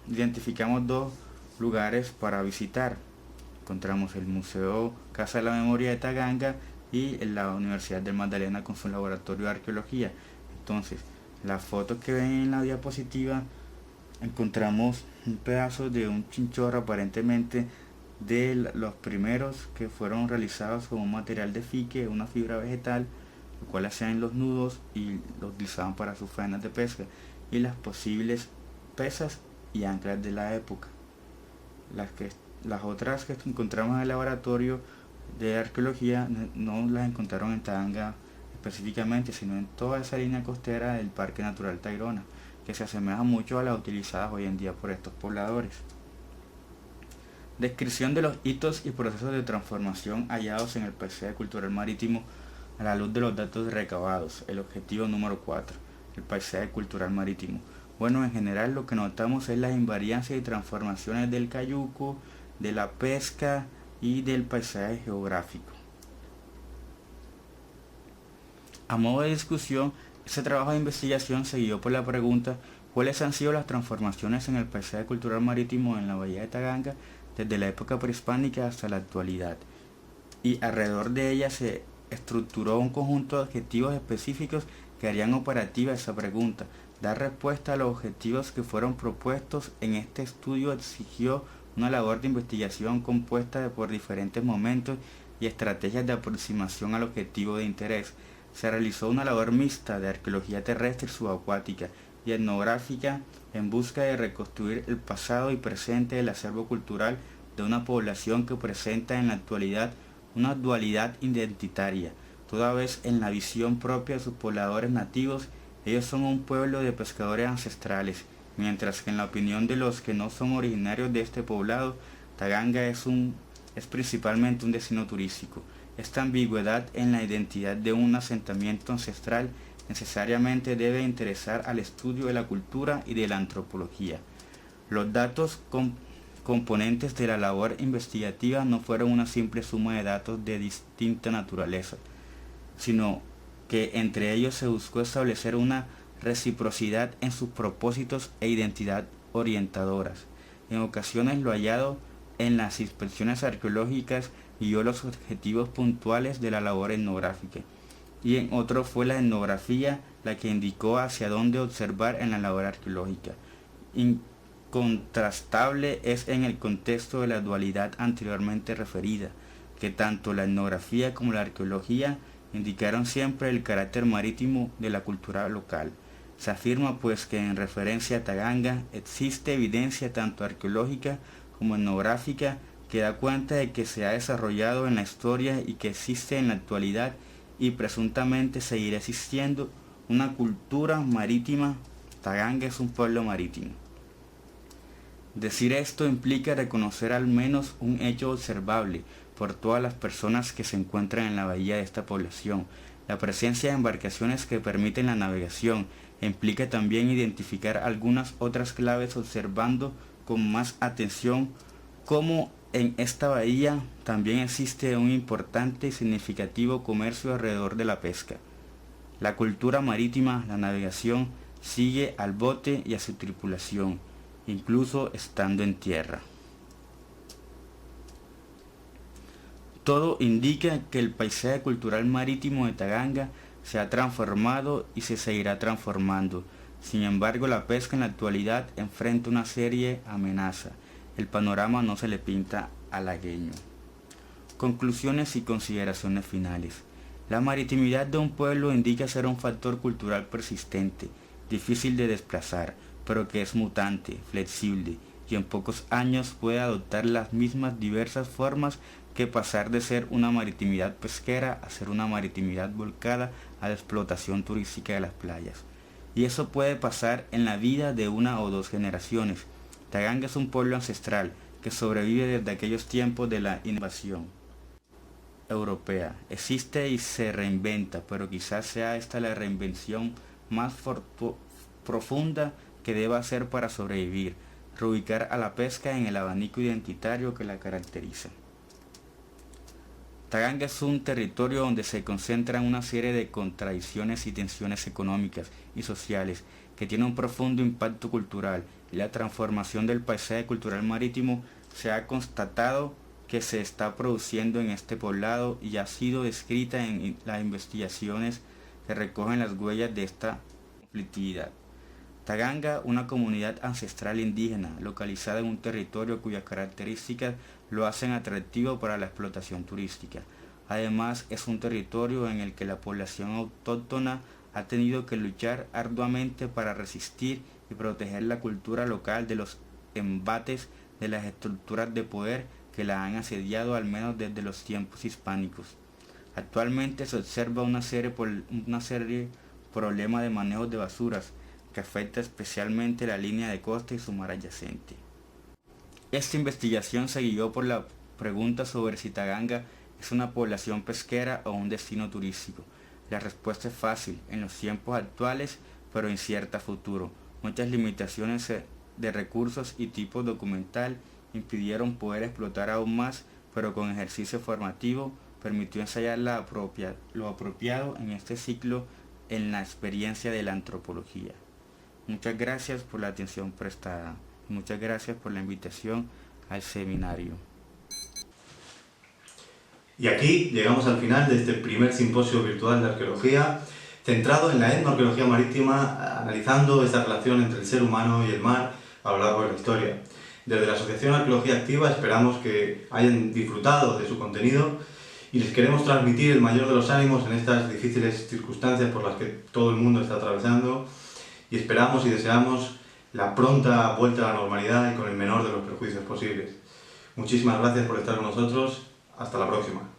identificamos 2 lugares para visitar. Encontramos el Museo Casa de la Memoria de Taganga y la Universidad del Magdalena con su laboratorio de arqueología. Entonces, las fotos que ven en la diapositiva, encontramos un pedazo de un chinchorro aparentemente de los primeros que fueron realizados con un material de fique, una fibra vegetal, lo cual hacían los nudos y lo utilizaban para sus faenas de pesca, y las posibles pesas y anclas de la época. Las otras que encontramos en el laboratorio de arqueología no las encontraron en Taganga específicamente, sino en toda esa línea costera del Parque Natural Tayrona, que se asemeja mucho a las utilizadas hoy en día por estos pobladores. Descripción de los hitos y procesos de transformación hallados en el paisaje cultural marítimo a la luz de los datos recabados. El objetivo número 4, el paisaje cultural marítimo. Bueno, en general lo que notamos es las invariancias y transformaciones del cayuco, de la pesca y del paisaje geográfico. A modo de discusión, este trabajo de investigación se guió por la pregunta: ¿cuáles han sido las transformaciones en el paisaje cultural marítimo en la bahía de Taganga desde la época prehispánica hasta la actualidad? Y alrededor de ella se estructuró un conjunto de objetivos específicos que harían operativa esa pregunta. Dar respuesta a los objetivos que fueron propuestos en este estudio exigió una labor de investigación compuesta por diferentes momentos y estrategias de aproximación al objetivo de interés. Se realizó una labor mixta de arqueología terrestre y subacuática y etnográfica en busca de reconstruir el pasado y presente del acervo cultural de una población que presenta en la actualidad una dualidad identitaria, toda vez en la visión propia de sus pobladores nativos. Ellos son un pueblo de pescadores ancestrales, mientras que en la opinión de los que no son originarios de este poblado, Taganga es principalmente un destino turístico. Esta ambigüedad en la identidad de un asentamiento ancestral necesariamente debe interesar al estudio de la cultura y de la antropología. Los datos componentes de la labor investigativa no fueron una simple suma de datos de distinta naturaleza, sino que entre ellos se buscó establecer una reciprocidad en sus propósitos e identidad orientadoras. En ocasiones lo hallado en las inspecciones arqueológicas guió los objetivos puntuales de la labor etnográfica, y en otros fue la etnografía la que indicó hacia dónde observar en la labor arqueológica. Incontrastable es en el contexto de la dualidad anteriormente referida, que tanto la etnografía como la arqueología indicaron siempre el carácter marítimo de la cultura local. Se afirma pues que en referencia a Taganga existe evidencia tanto arqueológica como etnográfica que da cuenta de que se ha desarrollado en la historia y que existe en la actualidad y presuntamente seguirá existiendo una cultura marítima. Taganga es un pueblo marítimo. Decir esto implica reconocer al menos un hecho observable por todas las personas que se encuentran en la bahía de esta población. La presencia de embarcaciones que permiten la navegación implica también identificar algunas otras claves, observando con más atención cómo en esta bahía también existe un importante y significativo comercio alrededor de la pesca. La cultura marítima, la navegación, sigue al bote y a su tripulación, incluso estando en tierra. Todo indica que el paisaje cultural marítimo de Taganga se ha transformado y se seguirá transformando. Sin embargo, la pesca en la actualidad enfrenta una serie amenaza. El panorama no se le pinta halagüeño. Conclusiones y consideraciones finales. La maritimidad de un pueblo indica ser un factor cultural persistente, difícil de desplazar, pero que es mutante, flexible, y en pocos años puede adoptar las mismas diversas formas que pasar de ser una maritimidad pesquera a ser una maritimidad volcada a la explotación turística de las playas. Y eso puede pasar en la vida de una o dos generaciones. Taganga es un pueblo ancestral que sobrevive desde aquellos tiempos de la invasión europea. Existe y se reinventa, pero quizás sea esta la reinvención más profunda que deba hacer para sobrevivir, reubicar a la pesca en el abanico identitario que la caracteriza. Taganga es un territorio donde se concentran una serie de contradicciones y tensiones económicas y sociales que tiene un profundo impacto cultural, y la transformación del paisaje cultural marítimo se ha constatado que se está produciendo en este poblado y ha sido descrita en las investigaciones que recogen las huellas de esta conflictividad. Taganga, una comunidad ancestral indígena localizada en un territorio cuyas características lo hacen atractivo para la explotación turística. Además, es un territorio en el que la población autóctona ha tenido que luchar arduamente para resistir y proteger la cultura local de los embates de las estructuras de poder que la han asediado al menos desde los tiempos hispánicos. Actualmente se observa una serie de problemas de manejo de basuras que afecta especialmente la línea de costa y su mar adyacente. Esta investigación se guió por la pregunta sobre si Taganga es una población pesquera o un destino turístico. La respuesta es fácil en los tiempos actuales, pero incierta a futuro. Muchas limitaciones de recursos y tipo documental impidieron poder explotar aún más, pero con ejercicio formativo permitió ensayar lo apropiado en este ciclo en la experiencia de la antropología. Muchas gracias por la atención prestada. Muchas gracias por la invitación al seminario. Y aquí llegamos al final de este primer simposio virtual de arqueología, centrado en la etnoarqueología marítima, analizando esta relación entre el ser humano y el mar a lo largo de la historia. Desde la Asociación Arqueología Activa esperamos que hayan disfrutado de su contenido y les queremos transmitir el mayor de los ánimos en estas difíciles circunstancias por las que todo el mundo está atravesando, y esperamos y deseamos la pronta vuelta a la normalidad y con el menor de los perjuicios posibles. Muchísimas gracias por estar con nosotros. Hasta la próxima.